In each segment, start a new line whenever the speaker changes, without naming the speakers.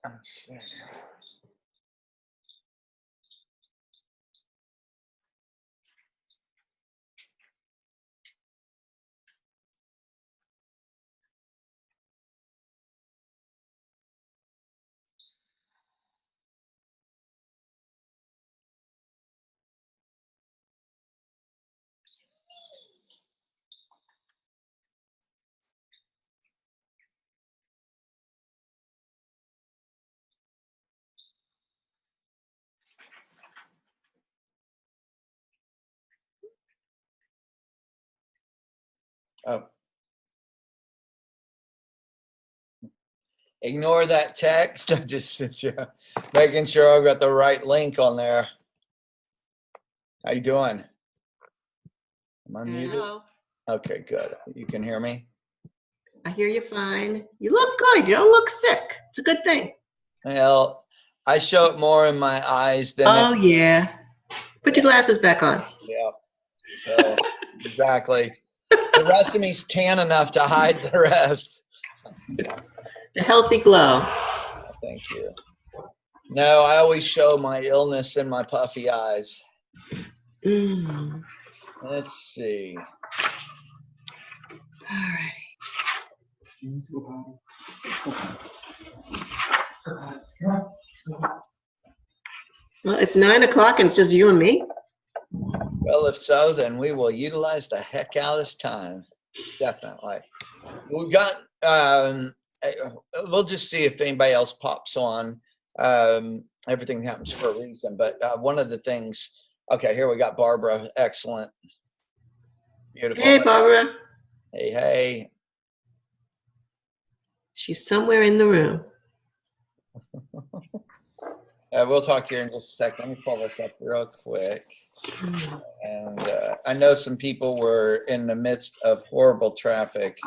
Let's see. Oh. Ignore that text. I just sent you, making sure I've got the right link on there. How you doing? Am I muted?
Hello.
Okay, good. You can hear me?
I hear you fine. You look good. You don't look sick. It's a good thing.
Well, I show it more in my eyes than
Oh, yeah. Put your glasses back on.
Yeah. So exactly. The rest of me's tan enough to hide the rest.
The healthy glow.
Thank you. No, I always show my illness in my puffy eyes.
Mm.
Let's see.
All right. Well, it's 9 o'clock and it's just you and me.
Well, if so, then we will utilize the heck out of this time. Definitely. We've got, we'll just see if anybody else pops on. Everything happens for a reason. But one of the things, okay, here we got Barbara. Excellent. Beautiful.
Hey, Barbara.
Hey, hey.
She's somewhere in the room.
We'll talk here in just a second. Let me pull this up real quick. And I know some people were in the midst of horrible traffic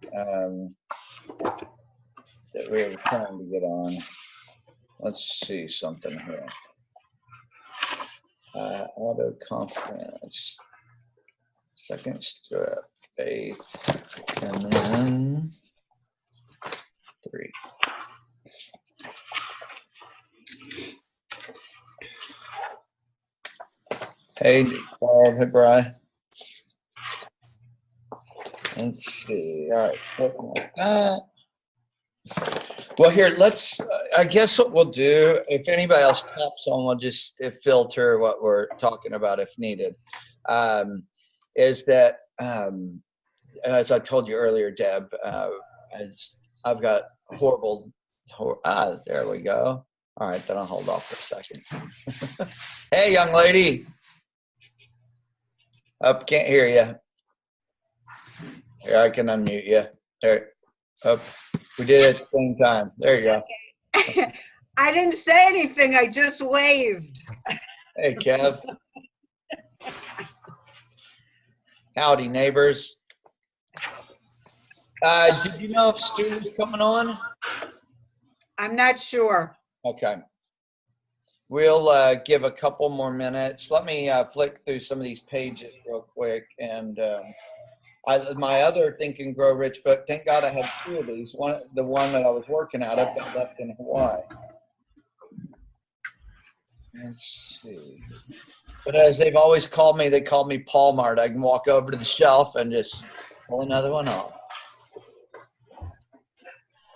that we were trying to get on. Let's see something here. Auto conference. Second strip. 8. And then 3. Hey, Paul. Hey, Brian. Let's see. All right. Looking like that. Well, here, let's, I guess what we'll do, if anybody else pops on, we'll just filter what we're talking about if needed. Is that, as I told you earlier, Deb, as I've got there we go. All right, then I'll hold off for a second. Hey, young lady. Up, can't hear you. Here, I can unmute you. There. Up. We did it at the same time. There you go.
I didn't say anything. I just waved.
Hey, Kev. Howdy, neighbors. Did you know if Stu was coming on?
I'm not sure.
Okay. We'll give a couple more minutes. Let me flick through some of these pages real quick. And my other Think and Grow Rich book, thank God I had 2 of these. The one that I was working out of got left in Hawaii. Let's see. But as they've always called me, they called me Paul Mart. I can walk over to the shelf and just pull another one off.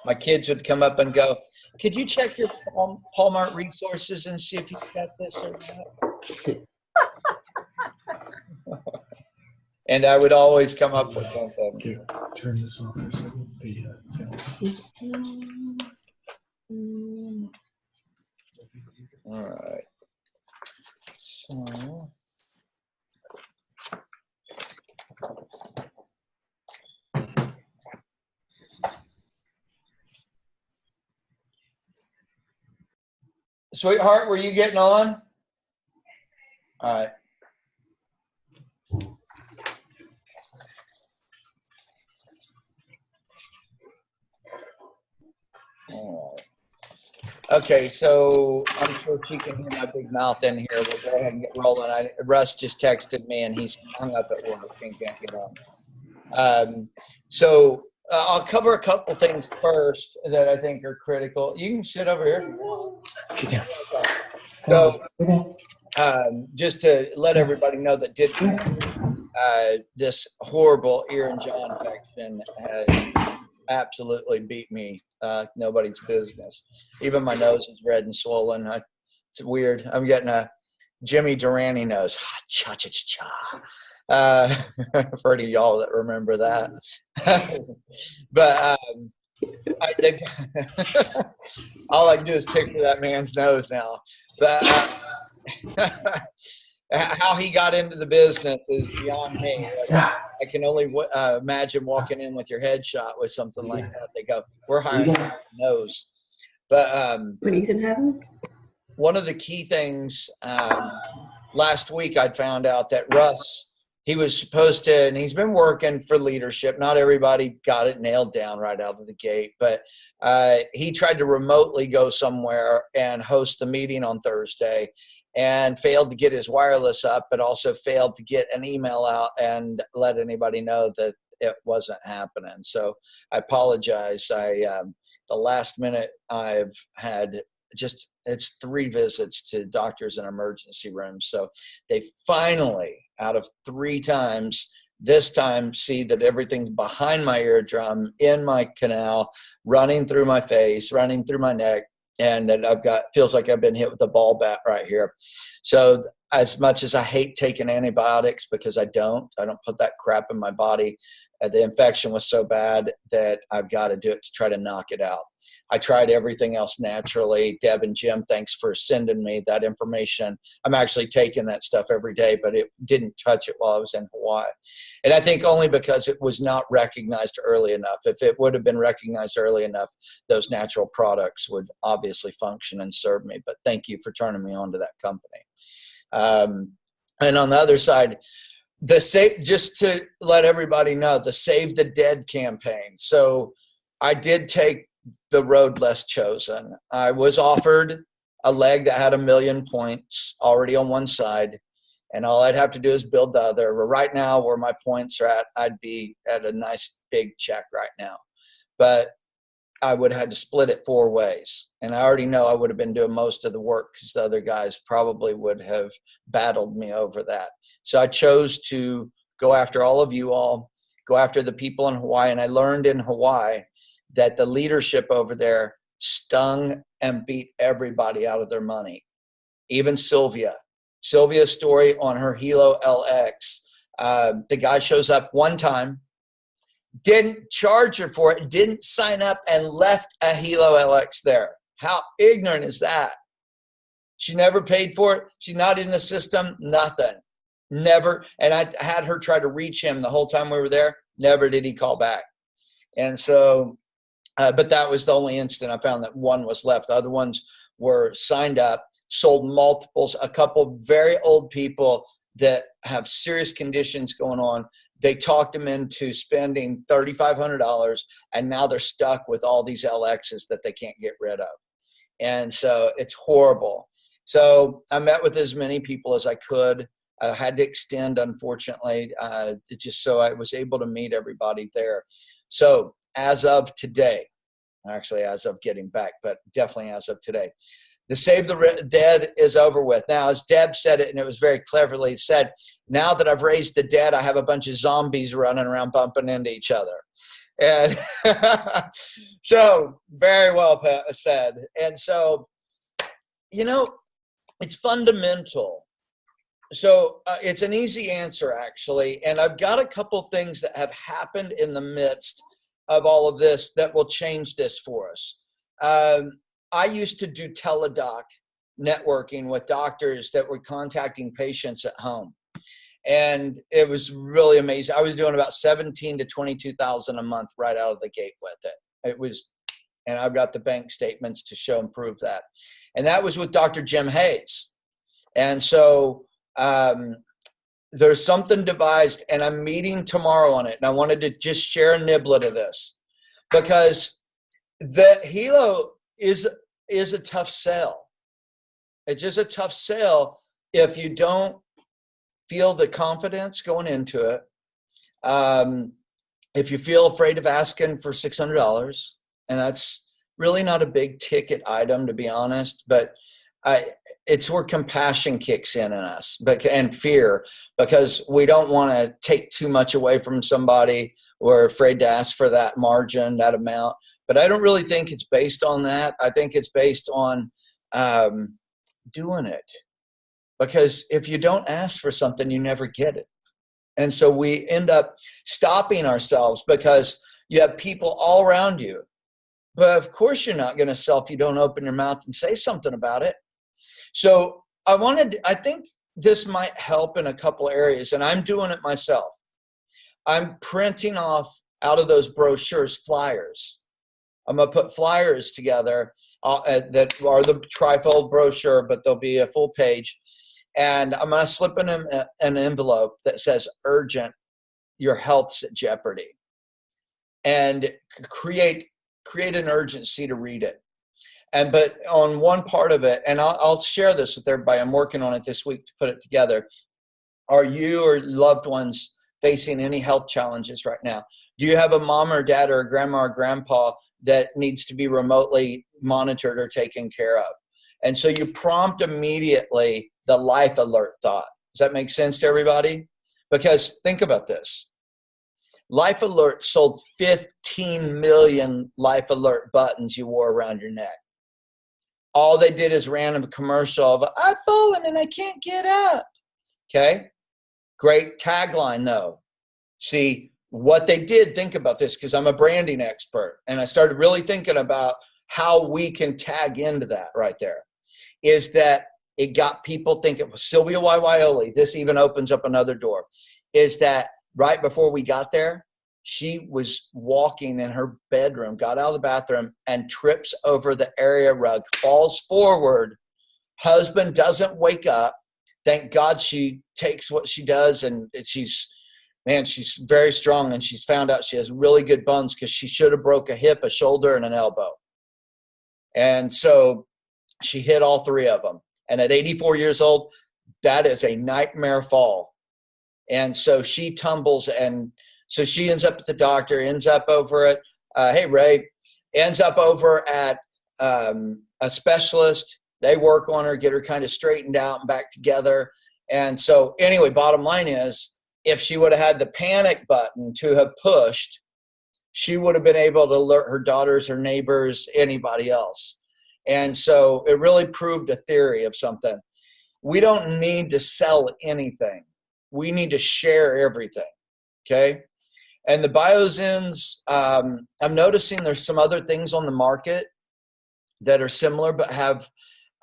My kids would come up and go, could you check your Paul Mart resources and see if you got this or that? And I would always come up with something.
Here, turn this on for a second.
All right. So. Sweetheart, were you getting on? All right. All right. Okay, so I'm sure she can hear my big mouth in here. We'll go ahead and get rolling. Russ just texted me and he's hung up at work and can't get on. So I'll cover a couple things first that I think are critical. You can sit over here.
Get down.
So,
Get down.
just to let everybody know that this horrible ear and jaw infection has absolutely beat me. Nobody's business. Even my nose is red and swollen. It's weird. I'm getting a Jimmy Durante nose. Cha cha cha cha. For any of y'all that remember that. But I think all I can do is picture that man's nose now. But how he got into the business is beyond me. I can only imagine walking in with your head shot with something like that. They go, "We're hiring a nose." But
When he's in heaven?
one of the key things last week, I'd found out that Russ, he was supposed to, and he's been working for leadership. Not everybody got it nailed down right out of the gate, but he tried to remotely go somewhere and host the meeting on Thursday and failed to get his wireless up, but also failed to get an email out and let anybody know that it wasn't happening. So I apologize. The last minute I've had it's 3 visits to doctors and emergency rooms. So they finally, out of 3 times, this time see that everything's behind my eardrum, in my canal, running through my face, running through my neck, and that feels like I've been hit with a ball bat right here. So as much as I hate taking antibiotics, because I don't put that crap in my body, the infection was so bad that I've got to do it to try to knock it out. I tried everything else naturally. Deb and Jim, thanks for sending me that information. I'm actually taking that stuff every day, but it didn't touch it while I was in Hawaii. And I think only because it was not recognized early enough. If it would have been recognized early enough, those natural products would obviously function and serve me. But thank you for turning me on to that company. And on the other side, just to let everybody know, the Save the Dead campaign. So I did take the road less chosen. I was offered a leg that had 1 million points already on one side, and all I'd have to do is build the other. But right now, where my points are at, I'd be at a nice big check right now. But I would have had to split it 4 ways. And I already know I would have been doing most of the work because the other guys probably would have battled me over that. So I chose to go after all of you all, go after the people in Hawaii. And I learned in Hawaii that the leadership over there stung and beat everybody out of their money. Even Sylvia. Sylvia's story on her Hilo LX. The guy shows up one time, didn't charge her for it, didn't sign up, and left a Hilo LX there. How ignorant is that? She never paid for it. She's not in the system, nothing. Never. And I had her try to reach him the whole time we were there. Never did he call back. And so, but that was the only instant I found that one was left. The other ones were signed up, sold multiples, a couple very old people that have serious conditions going on. They talked them into spending $3,500, and now they're stuck with all these LXs that they can't get rid of. And so it's horrible. So I met with as many people as I could. I had to extend, unfortunately, just so I was able to meet everybody there. So as of today, actually as of getting back, but definitely as of today, the Save the Dead is over with. Now, as Deb said it, and it was very cleverly said, now that I've raised the dead, I have a bunch of zombies running around bumping into each other. And so very well said. And so, you know, it's fundamental. So it's an easy answer, actually. And I've got a couple things that have happened in the midst of all of this that will change this for us. I used to do teledoc networking with doctors that were contacting patients at home. And it was really amazing. I was doing about 17 to 22,000 a month right out of the gate with it. It was, and I've got the bank statements to show and prove that. And that was with Dr. Jim Hayes. And so there's something devised, and I'm meeting tomorrow on it. And I wanted to just share a niblet of this, because the Hilo is a tough sell. It's just a tough sell if you don't feel the confidence going into it. if you feel afraid of asking for $600, and that's really not a big ticket item, to be honest, but it's where compassion kicks in us, and fear, because we don't want to take too much away from somebody. We're afraid to ask for that margin, that amount. But I don't really think it's based on that. I think it's based on doing it. Because if you don't ask for something, you never get it. And so we end up stopping ourselves because you have people all around you. But of course you're not going to sell if you don't open your mouth and say something about it. So I think this might help in a couple areas, and I'm doing it myself. I'm printing off out of those brochures flyers. I'm going to put flyers together that are the trifold brochure, but there'll be a full page. And I'm going to slip in an envelope that says urgent, your health's at jeopardy. And create an urgency to read it. But on one part of it, and I'll share this with everybody, I'm working on it this week to put it together. Are you or loved ones facing any health challenges right now? Do you have a mom or dad or a grandma or grandpa that needs to be remotely monitored or taken care of? And so you prompt immediately the life alert thought. Does that make sense to everybody? Because think about this. Life Alert sold 15 million Life Alert buttons you wore around your neck. All they did is ran a commercial of, I've fallen and I can't get up. Okay? Great tagline though. See, what they did, think about this, because I'm a branding expert, and I started really thinking about how we can tag into that right there, is that it got people thinking, Sylvia Y. Waioli, this even opens up another door, is that right before we got there, she was walking in her bedroom, got out of the bathroom, and trips over the area rug, falls forward. Husband doesn't wake up. Thank God she takes what she does, and she's very strong, and she's found out she has really good bones because she should have broke a hip, a shoulder, and an elbow. And so she hit all three of them. And at 84 years old, that is a nightmare fall. And so she tumbles, and so she ends up at the doctor, ends up over at, hey, Ray, ends up over at a specialist. They work on her, get her kind of straightened out and back together. And so anyway, bottom line is, if she would have had the panic button to have pushed, she would have been able to alert her daughters, her neighbors, anybody else. And so it really proved a theory of something. We don't need to sell anything. We need to share everything. Okay. And the BioZins, I'm noticing there's some other things on the market that are similar, but have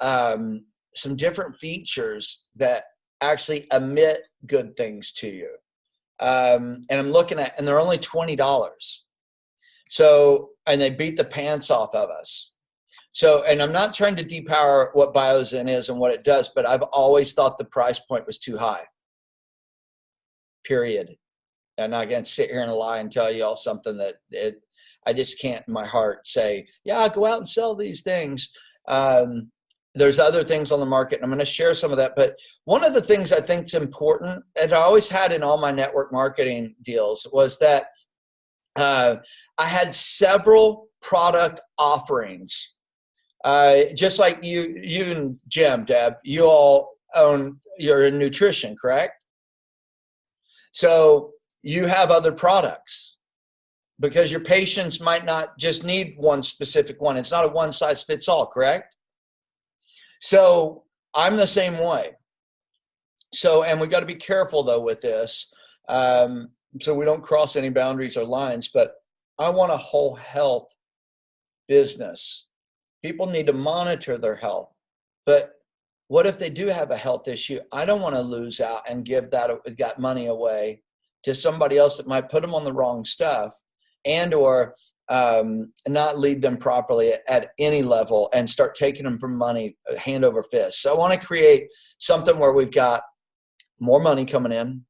some different features that actually emit good things to you. And I'm looking at, and they're only $20. So, and they beat the pants off of us. So, and I'm not trying to depower what BioZin is and what it does, but I've always thought the price point was too high. Period. I'm not going to sit here and lie and tell you all something that I just can't in my heart say, yeah, go out and sell these things. There's other things on the market, and I'm going to share some of that. But one of the things I think is important, and I always had in all my network marketing deals, was that I had several product offerings. Just like you and Jim, Deb, you all you're in nutrition, correct? So you have other products because your patients might not just need one specific one. It's not a one size fits all, correct? So I'm the same way. So, and we got to be careful though with this, so we don't cross any boundaries or lines, but I want a whole health business. People need to monitor their health, but what if they do have a health issue? I don't want to lose out and give that money away to somebody else that might put them on the wrong stuff and or not lead them properly at any level and start taking them from money hand over fist. So I want to create something where we've got more money coming in.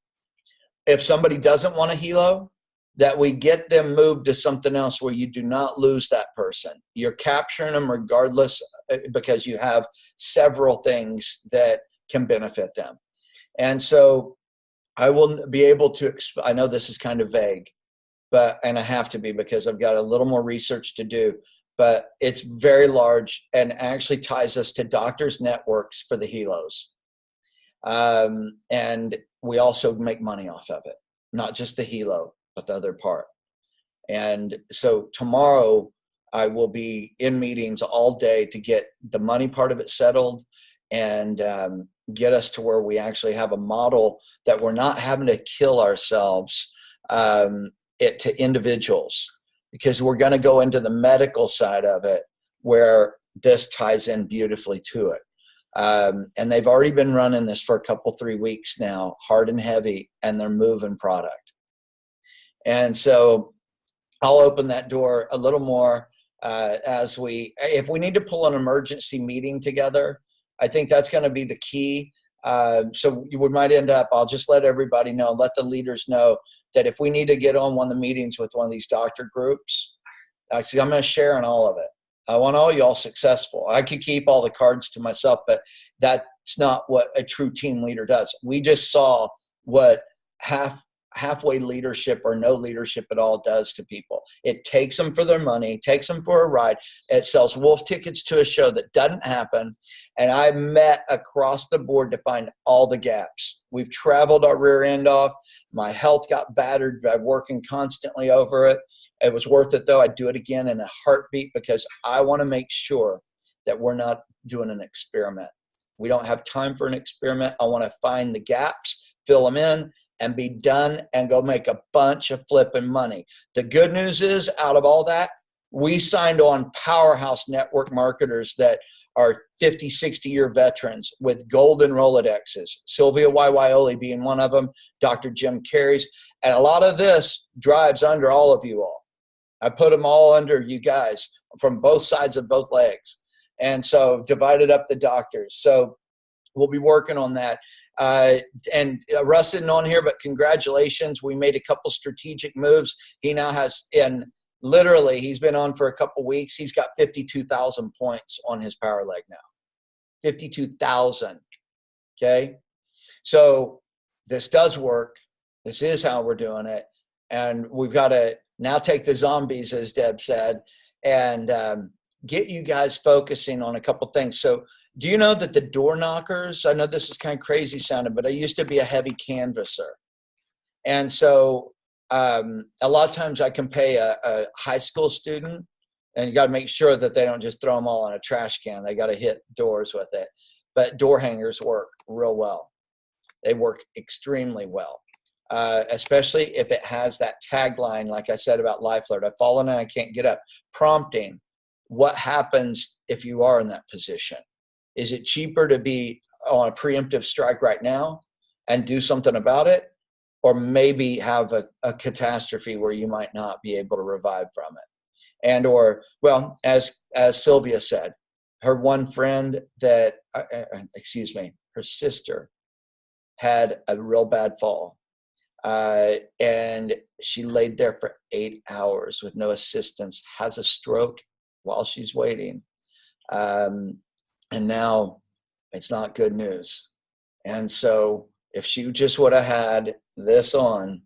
If somebody doesn't want a Helo, that we get them moved to something else where you do not lose that person. You're capturing them regardless because you have several things that can benefit them. And so I will be able to, I know this is kind of vague, and I have to be because I've got a little more research to do, but it's very large and actually ties us to doctors' networks for the helos. And we also make money off of it, not just the helo, but the other part. And so tomorrow I will be in meetings all day to get the money part of it settled and get us to where we actually have a model that we're not having to kill ourselves to individuals, because we're going to go into the medical side of it where this ties in beautifully to it. And they've already been running this for a 3 weeks now, hard and heavy, and they're moving product. And so I'll open that door a little more if we need to pull an emergency meeting together. I think that's going to be the key. So we might end up, I'll just let everybody know, let the leaders know that if we need to get on one of the meetings with one of these doctor groups, I'm going to share on all of it. I want all y'all successful. I could keep all the cards to myself, but that's not what a true team leader does. We just saw what halfway leadership or no leadership at all does to people. It takes them for their money, takes them for a ride. It sells wolf tickets to a show that doesn't happen. And I met across the board to find all the gaps. We've traveled our rear end off. My health got battered by working constantly over it. It was worth it though. I'd do it again in a heartbeat because I want to make sure that we're not doing an experiment. We don't have time for an experiment. I want to find the gaps, fill them in, and be done and go make a bunch of flipping money. The good news is, out of all that, we signed on powerhouse network marketers that are 50, 60-year veterans with golden Rolodexes, Sylvia Waiwaioli being one of them, Dr. Jim Carey's, and a lot of this drives under all of you all. I put them all under you guys from both sides of both legs. And so divided up the doctors. So we'll be working on that. And Russ isn't on here, but congratulations. We made a couple strategic moves. He now has, literally, he's been on for a couple weeks. He's got 52,000 points on his power leg now. 52,000. Okay. So this does work. This is how we're doing it. And we've got to now take the zombies, as Deb said, and get you guys focusing on a couple things. So do you know that the door knockers, I know this is kind of crazy sounding, but I used to be a heavy canvasser. And so a lot of times I can pay a high school student, and you got to make sure that they don't just throw them all in a trash can. They got to hit doors with it. But door hangers work real well. They work extremely well, especially if it has that tagline, like I said about Life Alert, I've fallen and I can't get up, prompting what happens if you are in that position. Is it cheaper to be on a preemptive strike right now and do something about it, or maybe have a catastrophe where you might not be able to revive from it? And or, well, as Sylvia said, her one friend that, her sister had a real bad fall. And she laid there for 8 hours with no assistance, has a stroke while she's waiting. And now it's not good news. And so if she just would have had this on,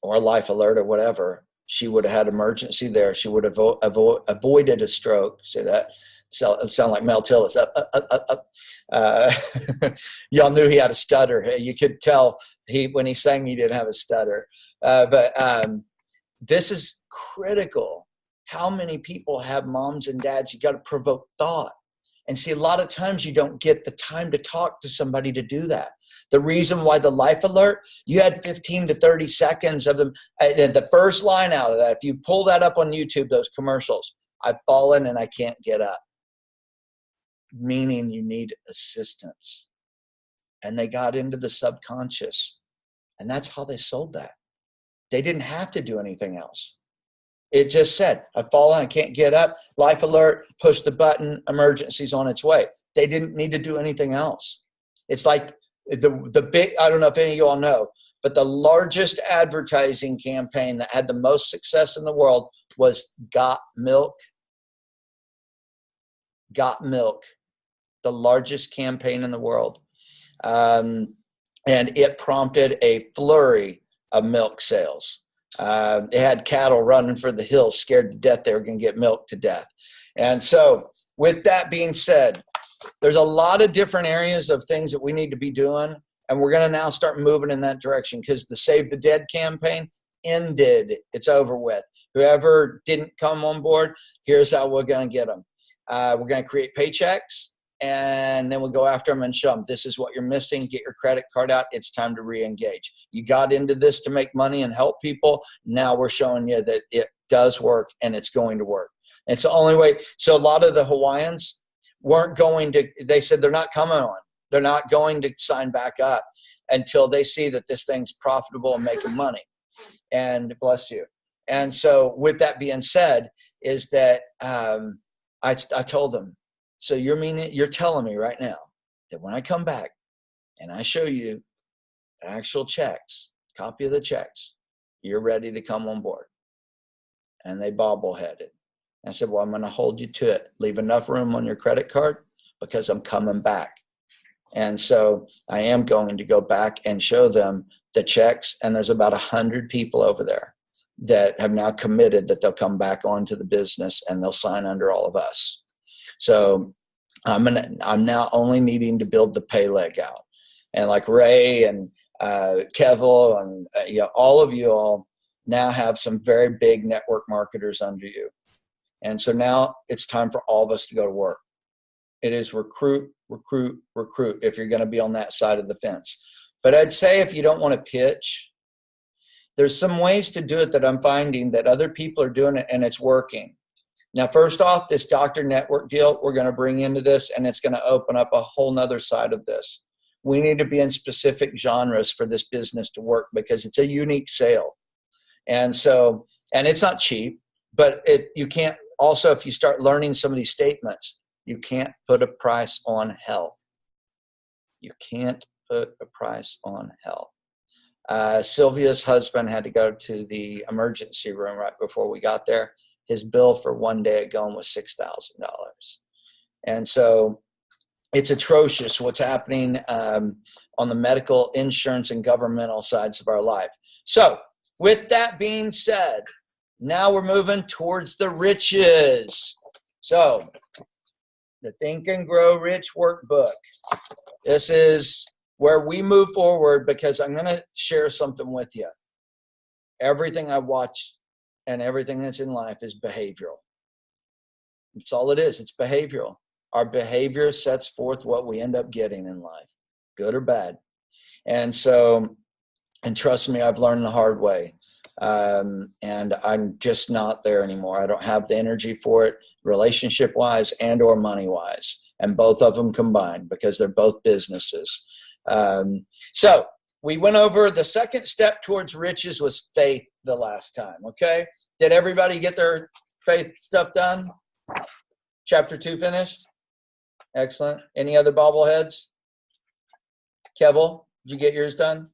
or Life Alert or whatever, she would have had emergency there. She would have avoided a stroke. Say that. Sound like Mel Tillis. Y'all knew he had a stutter. You could tell when he sang, he didn't have a stutter. But this is critical. How many people have moms and dads? You got to provoke thought. And see, a lot of times you don't get the time to talk to somebody to do that. The reason why the Life Alert, you had 15 to 30 seconds of them. The first line out of that, if you pull that up on YouTube, those commercials, I've fallen and I can't get up. Meaning you need assistance. And they got into the subconscious. And that's how they sold that. They didn't have to do anything else. It just said, I've fallen, I can't get up. Life Alert, push the button, emergency's on its way. They didn't need to do anything else. It's like the big, I don't know if any of you all know, but the largest advertising campaign that had the most success in the world was Got Milk. Got Milk, the largest campaign in the world. And it prompted a flurry of milk sales. They had cattle running for the hills, scared to death they were going to get milked to death. And so with that being said, there's a lot of different areas of things that we need to be doing. And we're going to now start moving in that direction because the Save the Dead campaign ended. It's over with. Whoever didn't come on board, here's how we're going to get them. We're going to create paychecks, and then we'll go after them and show them this is what you're missing. Get your credit card out. It's time to re-engage. You got into this to make money and help people. Now we're showing you that it does work and it's going to work. It's the only way. So a lot of the Hawaiians weren't going to, they said they're not coming on. They're not going to sign back up until they see that this thing's profitable and making money. And bless you. And so with that being said, is that I told them, so you're telling me right now that when I come back and I show you actual checks, copy of the checks, you're ready to come on board. And they bobbleheaded. I said, well, I'm going to hold you to it. Leave enough room on your credit card because I'm coming back. And so I am going to go back and show them the checks. And there's about 100 people over there that have now committed that they'll come back onto the business and they'll sign under all of us. So I'm now only needing to build the pay leg out. And like Ray and Kevel and all of you all now have some very big network marketers under you. And so now it's time for all of us to go to work. It is recruit, recruit, recruit if you're going to be on that side of the fence. But I'd say if you don't want to pitch, there's some ways to do it that I'm finding that other people are doing it and it's working. Now, first off, this doctor network deal we're going to bring into this, and it's going to open up a whole nother side of this. We need to be in specific genres for this business to work because it's a unique sale. And so, and it's not cheap, but you can't also, if you start learning some of these statements, you can't put a price on health. You can't put a price on health. Sylvia's husband had to go to the emergency room right before we got there. His bill for one day at going was $6,000. And so it's atrocious what's happening on the medical, insurance, and governmental sides of our life. So with that being said, now we're moving towards the riches. So the Think and Grow Rich workbook. This is where we move forward because I'm going to share something with you. Everything I watch and everything that's in life is behavioral. That's all it is. It's behavioral. Our behavior sets forth what we end up getting in life, good or bad. And so, and trust me, I've learned the hard way. And I'm just not there anymore. I don't have the energy for it, relationship-wise and or money-wise, and both of them combined because they're both businesses. So we went over the second step towards riches was faith the last time, okay? Did everybody get their faith stuff done? Chapter 2 finished? Excellent. Any other bobbleheads? Kevel, did you get yours done?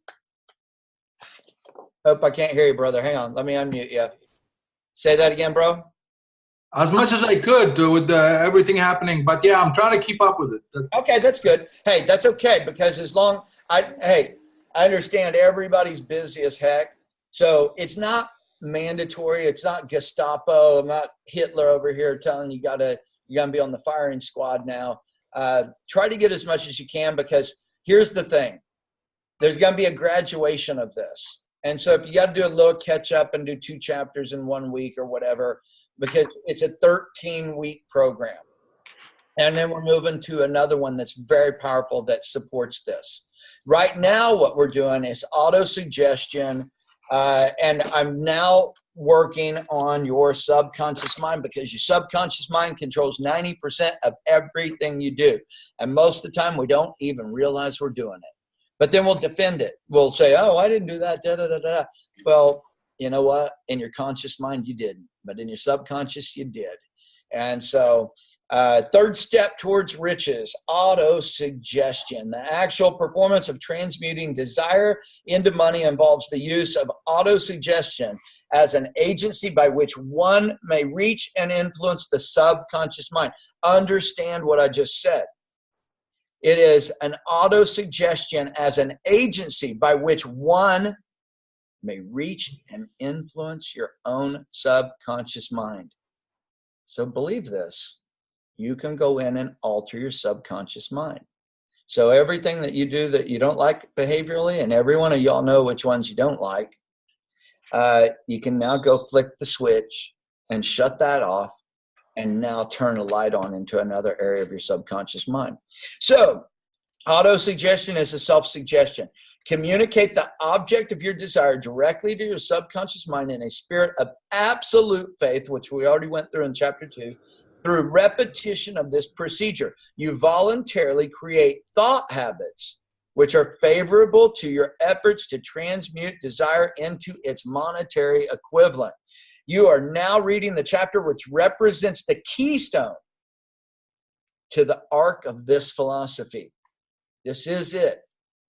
Hope I can't hear you, brother. Hang on. Let me unmute you. Say that again, bro.
As much as I could with everything happening. But yeah, I'm trying to keep up with it.
Okay, that's good. Hey, that's okay because as long, I understand everybody's busy as heck. So it's not mandatory. It's not Gestapo. I'm not Hitler over here telling you you're going to be on the firing squad now. Try to get as much as you can because here's the thing. There's going to be a graduation of this. And so if you got to do a little catch up and do 2 chapters in 1 week or whatever, because it's a 13-week program. And then we're moving to another one that's very powerful that supports this. Right now, what we're doing is auto-suggestion. And I'm now working on your subconscious mind because your subconscious mind controls 90% of everything you do. And most of the time, we don't even realize we're doing it. But then we'll defend it. We'll say, oh, I didn't do that, da-da-da-da. Well, you know what? In your conscious mind, you didn't. But in your subconscious, you did. And so third step towards riches, auto-suggestion. The actual performance of transmuting desire into money involves the use of auto-suggestion as an agency by which one may reach and influence the subconscious mind. Understand what I just said. It is an auto-suggestion as an agency by which one may reach and influence your own subconscious mind. So believe this. You can go in and alter your subconscious mind. So everything that you do that you don't like behaviorally, and every one of y'all know which ones you don't like, you can now go flick the switch and shut that off and now turn a light on into another area of your subconscious mind. So autosuggestion is a self-suggestion. Communicate the object of your desire directly to your subconscious mind in a spirit of absolute faith, which we already went through in chapter 2. Through repetition of this procedure, you voluntarily create thought habits which are favorable to your efforts to transmute desire into its monetary equivalent. You are now reading the chapter which represents the keystone to the arc of this philosophy. This is it.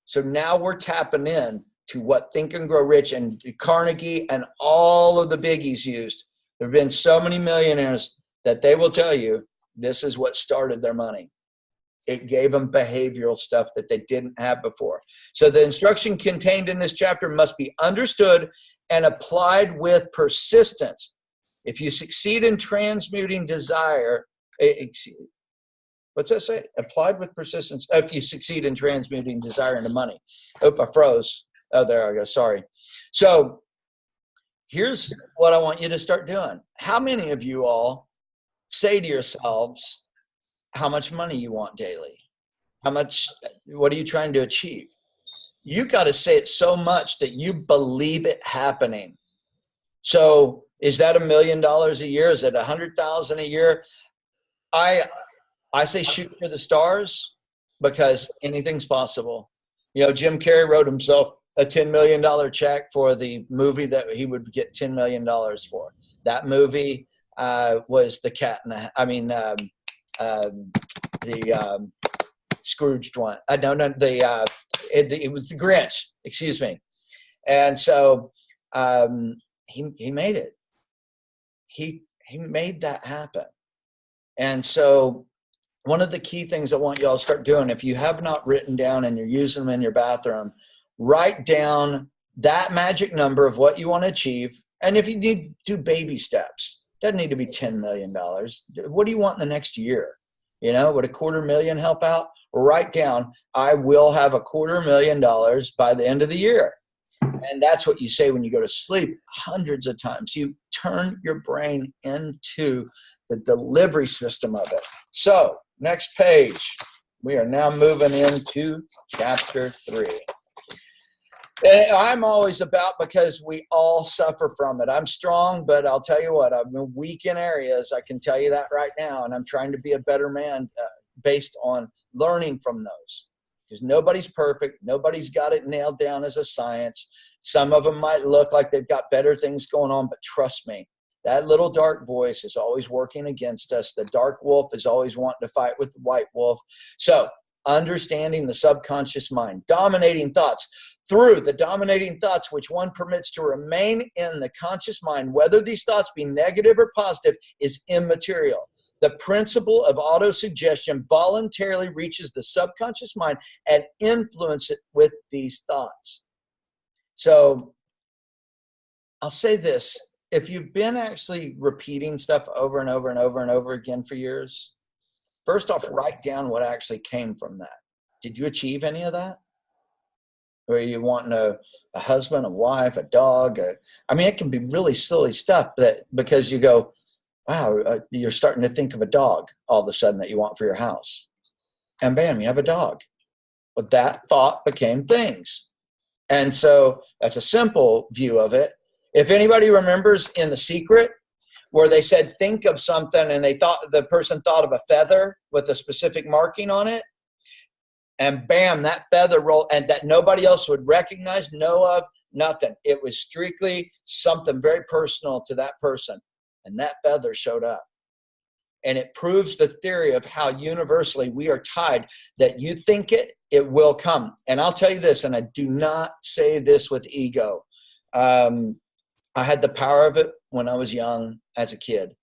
So now we're tapping in to what Think and Grow Rich and Carnegie and all of the biggies used. There have been so many millionaires that they will tell you this is what started their money. It gave them behavioral stuff that they didn't have before. So the instruction contained in this chapter must be understood and applied with persistence. If you succeed in transmuting desire, what's that say? Applied with persistence. If you succeed in transmuting desire into money. Oh, I froze. Oh, there I go. Sorry. So here's what I want you to start doing. How many of you all say to yourselves how much money you want daily? What are you trying to achieve? You got to say it so much that you believe it happening. So is that $1 million a year? Is it 100,000 a year? I say shoot for the stars because anything's possible. You know, Jim Carrey wrote himself a $10 million check for the movie that he would get $10 million for. That movie was the Scrooged one. It was the Grinch, excuse me. And so he made it. He made that happen. And so one of the key things I want y'all to start doing, if you have not written down and you're using them in your bathroom, write down that magic number of what you want to achieve. And if you need to do baby steps, doesn't need to be $10 million. What do you want in the next year? You know, would $250,000 help out? Write down, I will have $250,000 by the end of the year. And that's what you say when you go to sleep hundreds of times. You turn your brain into the delivery system of it. So next page, we are now moving into chapter 3. And I'm always about, because we all suffer from it. I'm strong, but I'll tell you what, I'm weak in areas. I can tell you that right now. And I'm trying to be a better man based on learning from those. Because nobody's perfect. Nobody's got it nailed down as a science. Some of them might look like they've got better things going on, but trust me, that little dark voice is always working against us. The dark wolf is always wanting to fight with the white wolf. So understanding the subconscious mind, dominating thoughts. Through the dominating thoughts, which one permits to remain in the conscious mind, whether these thoughts be negative or positive, is immaterial. The principle of autosuggestion voluntarily reaches the subconscious mind and influences it with these thoughts. So I'll say this. If you've been actually repeating stuff over and over and over and over again for years, first off, write down what actually came from that. Did you achieve any of that? Or are you wanting a husband, a wife, a dog? I mean, it can be really silly stuff because you go, wow, you're starting to think of a dog all of a sudden that you want for your house. And bam, you have a dog. Well, that thought became things. And so that's a simple view of it. If anybody remembers in The Secret, where they said, think of something, and the person thought of a feather with a specific marking on it, and bam, that feather rolled, and that nobody else would recognize, know of, nothing. It was strictly something very personal to that person, and that feather showed up. And it proves the theory of how universally we are tied, that you think it, it will come. And I'll tell you this, and I do not say this with ego. I had the power of it when I was young as a kid.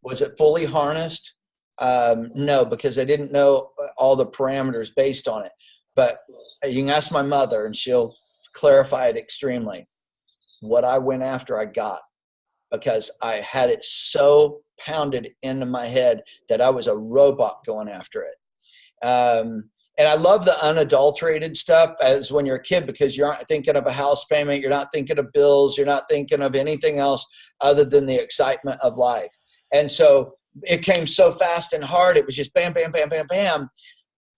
Was it fully harnessed? No, because I didn't know all the parameters based on it. But you can ask my mother and she'll clarify it extremely. what I went after, I got, because I had it so pounded into my head that I was a robot going after it. And I love the unadulterated stuff as when you're a kid, because you aren't thinking of a house payment. You're not thinking of bills. You're not thinking of anything else other than the excitement of life. And so it came so fast and hard. It was just bam, bam, bam, bam, bam,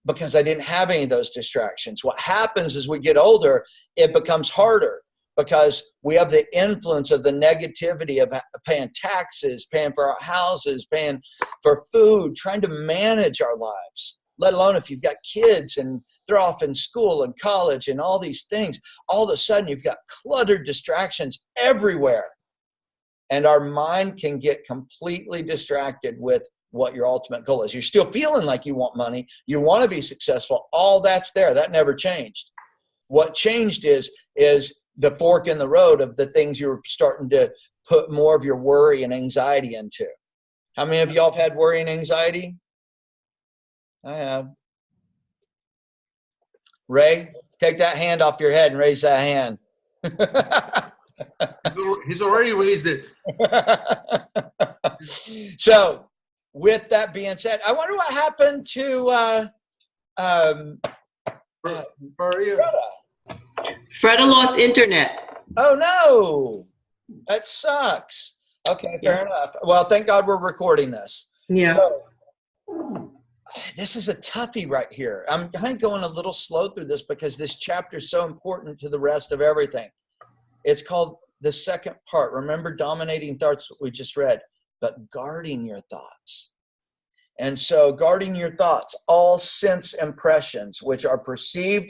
because I didn't have any of those distractions. What happens as we get older, it becomes harder because we have the influence of the negativity of paying taxes, paying for our houses, paying for food, trying to manage our lives, let alone if you've got kids and they're off in school and college and all these things. All of a sudden, you've got cluttered distractions everywhere. And our mind can get completely distracted with what your ultimate goal is. You're still feeling like you want money. You want to be successful. All that's there. That never changed. What changed is the fork in the road of the things you're starting to put more of your worry and anxiety into. How many of y'all have had worry and anxiety? I have. Ray, take that hand off your head and raise that hand.
He's already raised it.
So, with that being said, I wonder what happened to Greta.
Freda lost internet.
Oh no, that sucks. Okay, fair enough. Well, thank God we're recording this.
Yeah.
So, this is a toughie right here. I'm kind of going a little slow through this because this chapter is so important to the rest of everything. It's called the second part. Remember, dominating thoughts, what we just read, but guarding your thoughts. And so guarding your thoughts, all sense impressions, which are perceived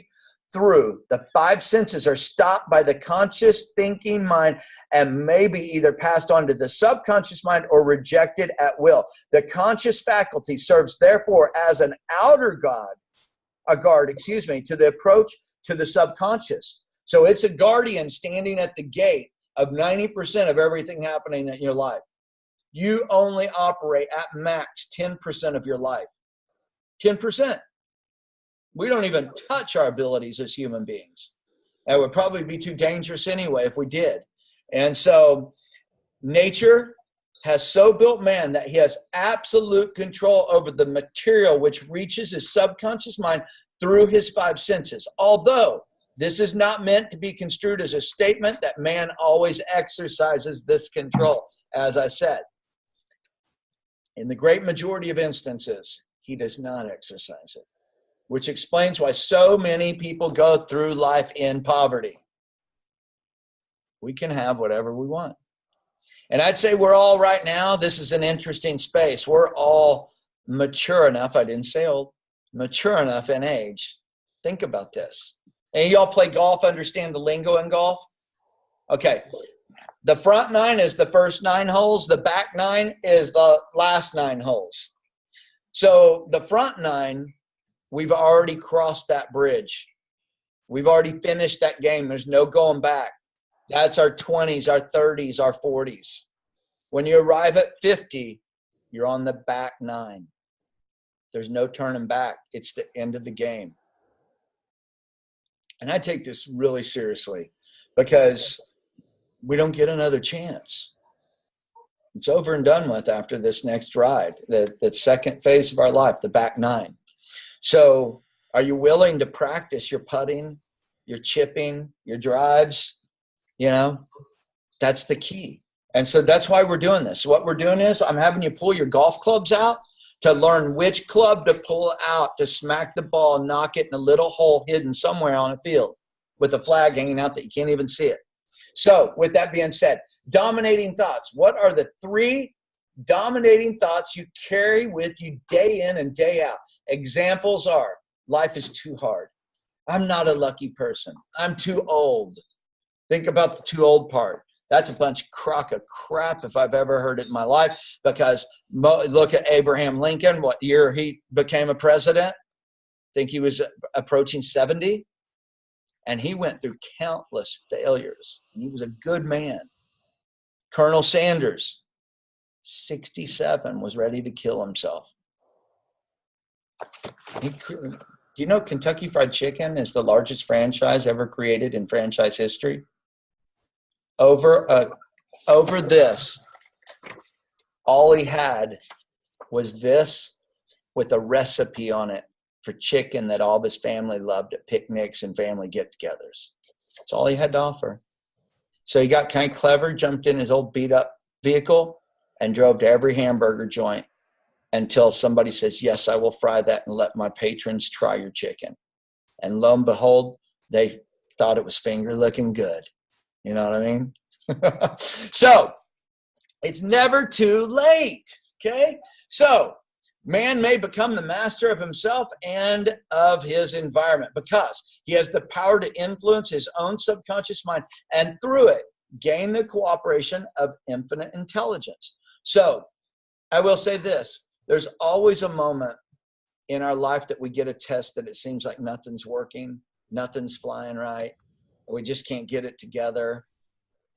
through the five senses, are stopped by the conscious thinking mind and may be either passed on to the subconscious mind or rejected at will. The conscious faculty serves therefore as an outer guard, to the approach to the subconscious. So it's a guardian standing at the gate of 90% of everything happening in your life. You only operate at max 10% of your life. 10%. We don't even touch our abilities as human beings. That would probably be too dangerous anyway if we did. And so nature has so built man that he has absolute control over the material which reaches his subconscious mind through his five senses. Although this is not meant to be construed as a statement that man always exercises this control. As I said, in the great majority of instances, he does not exercise it, which explains why so many people go through life in poverty. We can have whatever we want. And I'd say we're all right now, this is an interesting space. We're all mature enough, I didn't say old, mature enough in age. Think about this. And y'all play golf, understand the lingo in golf? Okay. The front nine is the first 9 holes. The back 9 is the last 9 holes. So the front 9, we've already crossed that bridge. We've already finished that game. There's no going back. That's our 20s, our 30s, our 40s. When you arrive at 50, you're on the back 9. There's no turning back. It's the end of the game. And I take this really seriously because we don't get another chance. It's over and done with after this next ride, that second phase of our life, the back 9. So are you willing to practice your putting, your chipping, your drives? You know, that's the key. And so that's why we're doing this. What we're doing is I'm having you pull your golf clubs out to learn which club to pull out to smack the ball and knock it in a little hole hidden somewhere on a field with a flag hanging out that you can't even see it. So with that being said, dominating thoughts. What are the 3 dominating thoughts you carry with you day in and day out? Examples are, life is too hard. I'm not a lucky person. I'm too old. Think about the too old part. That's a bunch of crock of crap if I've ever heard it in my life, because look at Abraham Lincoln, what year he became a president. I think he was approaching 70. And he went through countless failures. He was a good man. Colonel Sanders, 67, was ready to kill himself. Do you know Kentucky Fried Chicken is the largest franchise ever created in franchise history? over this. All he had was this with a recipe on it for chicken that all of his family loved at picnics and family get-togethers. That's all he had to offer. So he got kind of clever, jumped in his old beat-up vehicle, and drove to every hamburger joint until somebody says, yes, I will fry that and let my patrons try your chicken. And lo and behold, they thought it was finger looking good. You know what I mean? So it's never too late. Okay. So man may become the master of himself and of his environment because he has the power to influence his own subconscious mind and through it gain the cooperation of infinite intelligence. So I will say this, there's always a moment in our life that we get a test that it seems like nothing's working, nothing's flying right, we just can't get it together.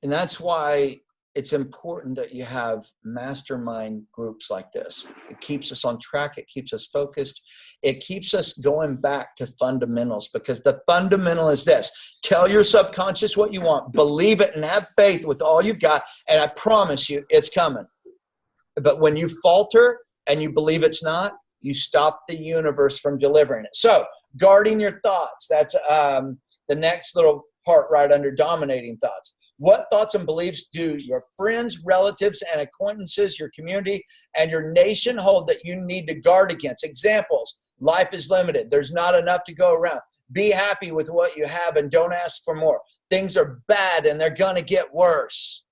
And that's why it's important that you have mastermind groups like this. It keeps us on track. It keeps us focused. It keeps us going back to fundamentals because the fundamental is this. Tell your subconscious what you want. Believe it and have faith with all you've got. And I promise you it's coming. But when you falter and you believe it's not, you stop the universe from delivering it. So guarding your thoughts. That's the next little part right under dominating thoughts. What thoughts and beliefs do your friends, relatives, and acquaintances, your community, and your nation hold that you need to guard against? Examples, life is limited. There's not enough to go around. Be happy with what you have and don't ask for more. Things are bad and they're going to get worse.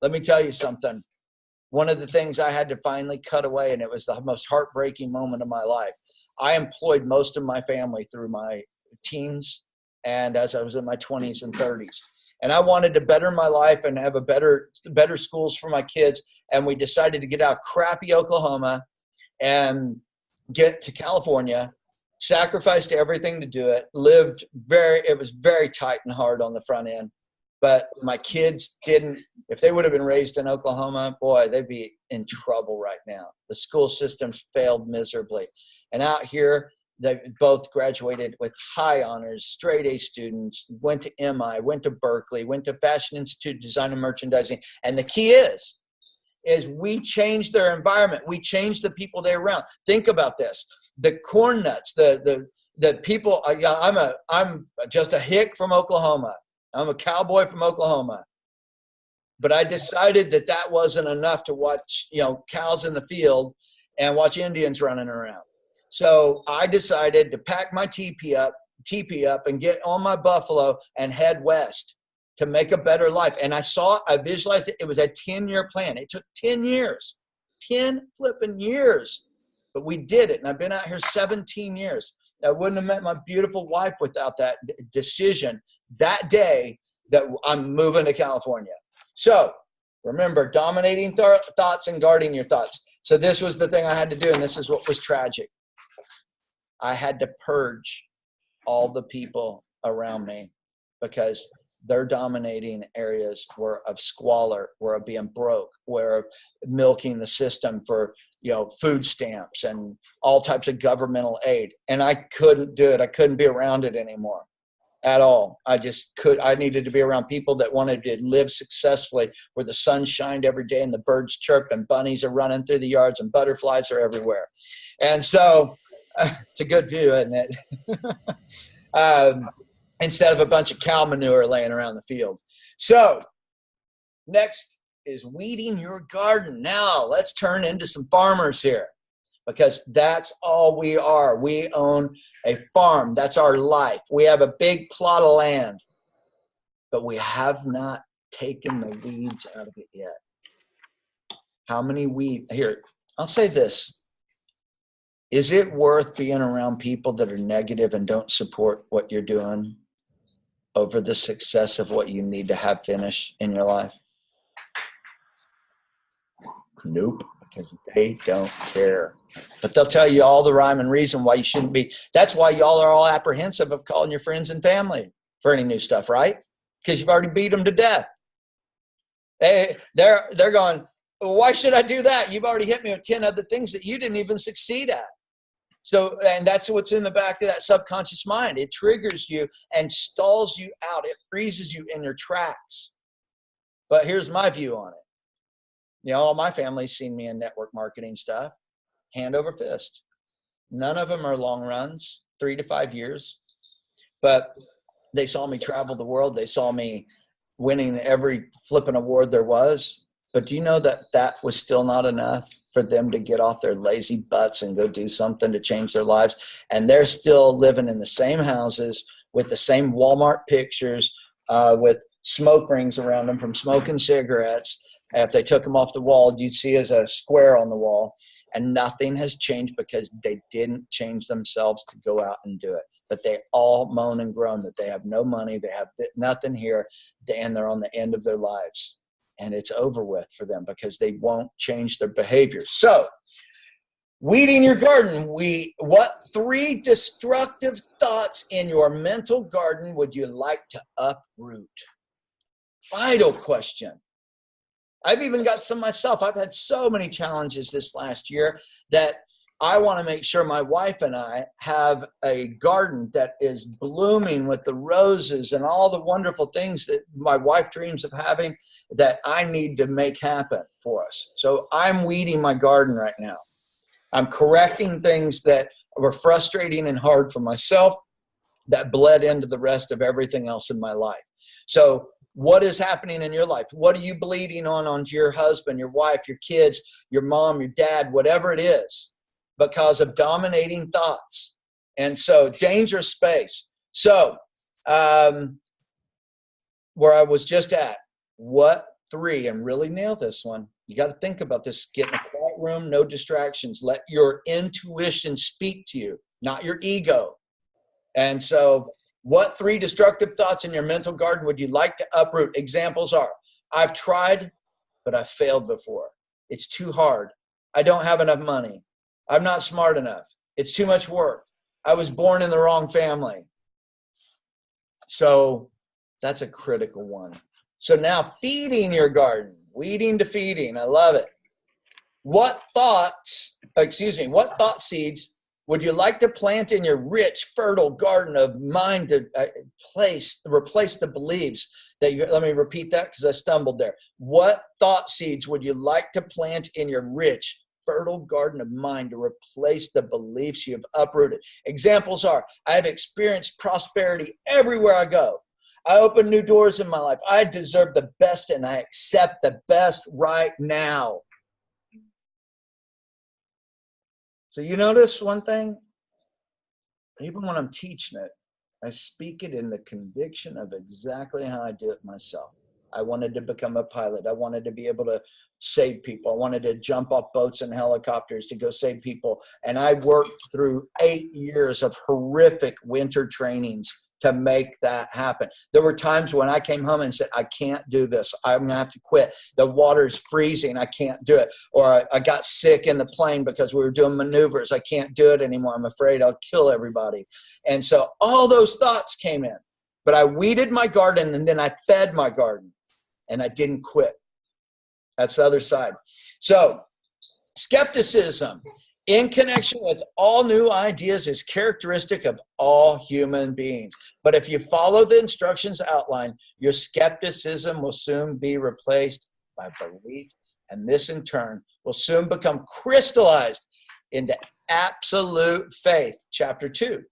Let me tell you something. One of the things I had to finally cut away, and it was the most heartbreaking moment of my life. I employed most of my family through my teens and as I was in my 20s and 30s. And I wanted to better my life and have a better schools for my kids. And we decided to get out of crappy Oklahoma and get to California, sacrificed everything to do it, it was very tight and hard on the front end. But my kids if they would have been raised in Oklahoma, boy, they'd be in trouble right now. The school system failed miserably. And out here, they both graduated with high honors, straight A students, went to MI, went to Berkeley, went to Fashion Institute, Design and Merchandising. And the key is we changed their environment. We changed the people they're around. Think about this. The corn nuts, the people, I'm just a hick from Oklahoma. I'm a cowboy from Oklahoma. But I decided that wasn't enough to watch, cows in the field and watch Indians running around. So I decided to pack my teepee up and get on my buffalo and head west to make a better life. And I visualized it. It was a 10-year plan. It took 10 years, 10 flipping years, but we did it. And I've been out here 17 years. I wouldn't have met my beautiful wife without that decision that day that I'm moving to California. So remember, dominating thoughts and guarding your thoughts. So this was the thing I had to do. And this is what was tragic. I had to purge all the people around me because their dominating areas were of squalor, were of being broke, were of milking the system for, food stamps and all types of governmental aid. And I couldn't do it. I couldn't be around it anymore at all. I needed to be around people that wanted to live successfully where the sun shined every day and the birds chirped and bunnies are running through the yards and butterflies are everywhere. And so, it's a good view, isn't it? Instead of a bunch of cow manure laying around the field. So next is weeding your garden. Now let's turn into some farmers here because that's all we are. We own a farm. That's our life. We have a big plot of land, but we have not taken the weeds out of it yet. How many weeds? Here, I'll say this. Is it worth being around people that are negative and don't support what you're doing over the success of what you need to have finished in your life? Nope, because they don't care. But they'll tell you all the rhyme and reason why you shouldn't be. That's why y'all are all apprehensive of calling your friends and family for any new stuff, right? Because you've already beat them to death. They're going, why should I do that? You've already hit me with 10 other things that you didn't even succeed at. So, and that's what's in the back of that subconscious mind. It triggers you and stalls you out. It freezes you in your tracks. But here's my view on it. All my family's seen me in network marketing stuff, hand over fist. None of them are long runs, 3 to 5 years. But they saw me travel the world. They saw me winning every flipping award there was. But do you know that was still not enough for them to get off their lazy butts and go do something to change their lives? And they're still living in the same houses with the same Walmart pictures, with smoke rings around them from smoking cigarettes. If they took them off the wall, you'd see as a square on the wall. And nothing has changed because they didn't change themselves to go out and do it. But they all moan and groan that they have no money, they have nothing here, and they're on the end of their lives. And it's over with for them because they won't change their behavior. So, weeding your garden. What 3 destructive thoughts in your mental garden would you like to uproot? Vital question. I've even got some myself. I've had so many challenges this last year that I want to make sure my wife and I have a garden that is blooming with the roses and all the wonderful things that my wife dreams of having that I need to make happen for us. So I'm weeding my garden right now. I'm correcting things that were frustrating and hard for myself that bled into the rest of everything else in my life. So what is happening in your life? What are you bleeding onto your husband, your wife, your kids, your mom, your dad, whatever it is, because of dominating thoughts? And so dangerous space. So where I was just at, what 3, and really nail this one. You got to think about this. Get in a quiet room, no distractions. Let your intuition speak to you, not your ego. And so what 3 destructive thoughts in your mental garden would you like to uproot? Examples are, I've tried, but I've failed before. It's too hard. I don't have enough money. I'm not smart enough. It's too much work. I was born in the wrong family. So that's a critical one. So now feeding your garden, weeding to feeding. I love it. What thought seeds would you like to plant in your rich, fertile garden of mind to replace the beliefs that you, let me repeat that because I stumbled there. What thought seeds would you like to plant in your rich, fertile garden of mind to replace the beliefs you have uprooted? Examples are, I have experienced prosperity everywhere I go. I open new doors in my life. I deserve the best and I accept the best right now. So you notice one thing? Even when I'm teaching it, I speak it in the conviction of exactly how I do it myself. I wanted to become a pilot. I wanted to be able to save people. I wanted to jump off boats and helicopters to go save people. And I worked through 8 years of horrific winter trainings to make that happen. There were times when I came home and said, I can't do this. I'm going to have to quit. The water's freezing. I can't do it. Or I got sick in the plane because we were doing maneuvers. I can't do it anymore. I'm afraid I'll kill everybody. And so all those thoughts came in. But I weeded my garden and then I fed my garden. And I didn't quit. That's the other side. So skepticism in connection with all new ideas is characteristic of all human beings. But if you follow the instructions outlined, your skepticism will soon be replaced by belief. And this in turn will soon become crystallized into absolute faith. Chapter 2.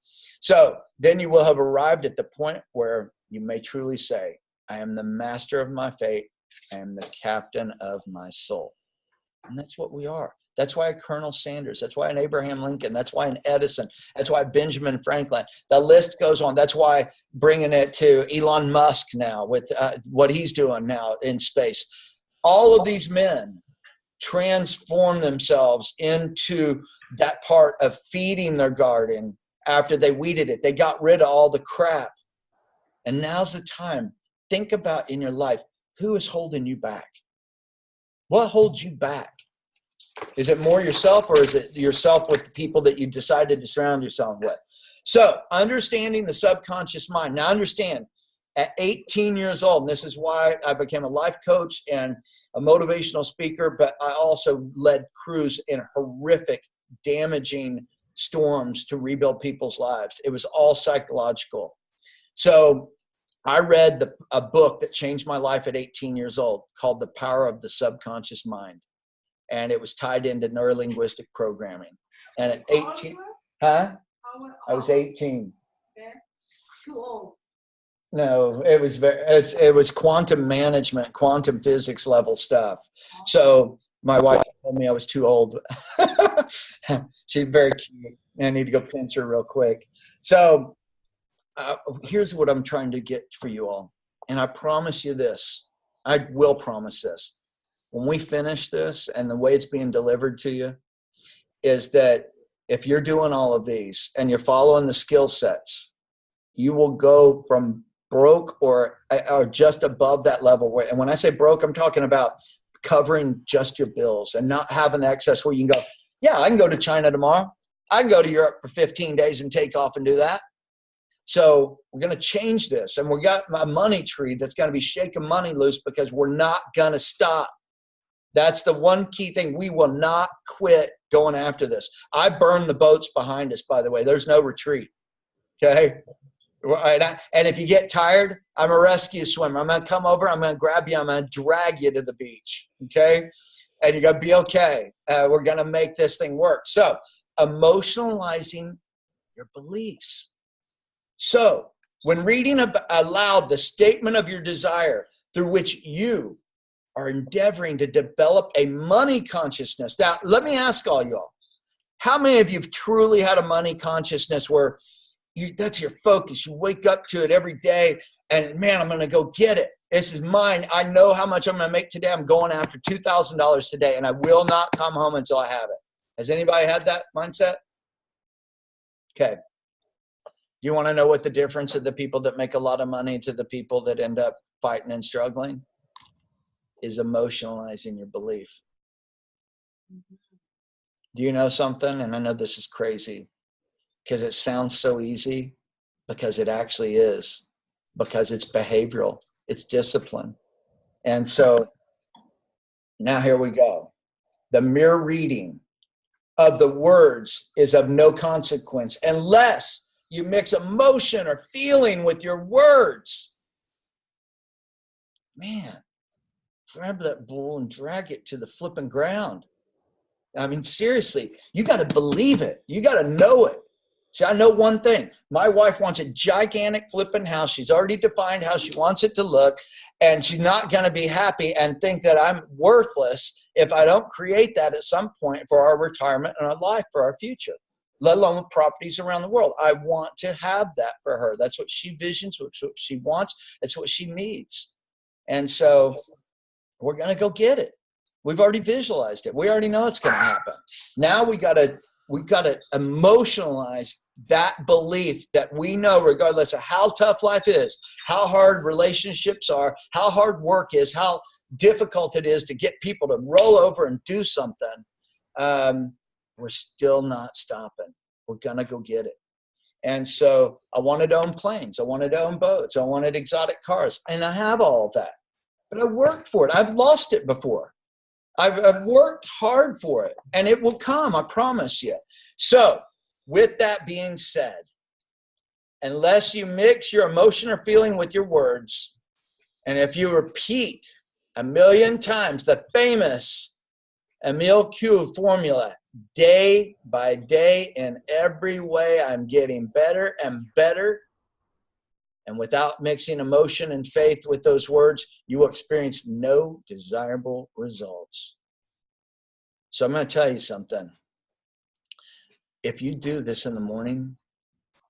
So then you will have arrived at the point where you may truly say, I am the master of my fate. I am the captain of my soul. And that's what we are. That's why Colonel Sanders. That's why an Abraham Lincoln. That's why an Edison. That's why Benjamin Franklin. The list goes on. That's why bringing it to Elon Musk now with what he's doing now in space. All of these men transform themselves into that part of feeding their garden after they weeded it. They got rid of all the crap. And now's the time. Think about in your life, who is holding you back? What holds you back? Is it more yourself or is it yourself with the people that you decided to surround yourself with? So understanding the subconscious mind. Now understand, at 18 years old, and this is why I became a life coach and a motivational speaker, but I also led crews in horrific, damaging storms to rebuild people's lives. It was all psychological. So I read a book that changed my life at 18 years old called The Power of the Subconscious Mind. And it was tied into neurolinguistic programming. And at 18, huh? I was 18.
Too old.
No, it was quantum management, quantum physics level stuff. So my wife told me I was too old. She's very cute. I need to go pinch her real quick. So here's what I'm trying to get for you all. And I promise you this. I will promise this. When we finish this and the way it's being delivered to you is that if you're doing all of these and you're following the skill sets, you will go from broke or just above that level. And when I say broke, I'm talking about covering just your bills and not having excess where you can go, yeah, I can go to China tomorrow. I can go to Europe for 15 days and take off and do that. So we're going to change this. And we got a money tree that's going to be shaking money loose because we're not going to stop. That's the one key thing. We will not quit going after this. I burned the boats behind us, by the way. There's no retreat. Okay. And if you get tired, I'm a rescue swimmer. I'm going to come over. I'm going to grab you. I'm going to drag you to the beach. Okay. And you're going to be okay. We're going to make this thing work. So emotionalizing your beliefs. So when reading aloud the statement of your desire through which you are endeavoring to develop a money consciousness. Now, let me ask all y'all, how many of you have truly had a money consciousness where that's your focus? You wake up to it every day and, man, I'm going to go get it. This is mine. I know how much I'm going to make today. I'm going after $2,000 today, and I will not come home until I have it. Has anybody had that mindset? Okay. You want to know what the difference of the people that make a lot of money to the people that end up fighting and struggling? Is emotionalizing your belief. Do you know something? And I know this is crazy because it sounds so easy, because it actually is, because it's behavioral, it's discipline. And so now here we go. The mere reading of the words is of no consequence unless you mix emotion or feeling with your words. Man. Grab that bull and drag it to the flipping ground. I mean, seriously, you got to believe it. You got to know it. See, I know one thing. My wife wants a gigantic flipping house. She's already defined how she wants it to look, and she's not going to be happy and think that I'm worthless if I don't create that at some point for our retirement and our life, for our future, let alone with properties around the world. I want to have that for her. That's what she visions, what she wants. That's what she needs. And so we're going to go get it. We've already visualized it. We already know it's going to happen. Now we got to emotionalize that belief that we know, regardless of how tough life is, how hard relationships are, how hard work is, how difficult it is to get people to roll over and do something. We're still not stopping. We're going to go get it. And so I wanted to own planes. I wanted to own boats. I wanted exotic cars. And I have all of that. But I worked for it. I've lost it before. I've worked hard for it, and it will come, I promise you. So with that being said, unless you mix your emotion or feeling with your words, and if you repeat 1,000,000 times the famous Emile Coué formula, day by day, in every way, I'm getting better and better. And without mixing emotion and faith with those words, you will experience no desirable results. So I'm going to tell you something. If you do this in the morning,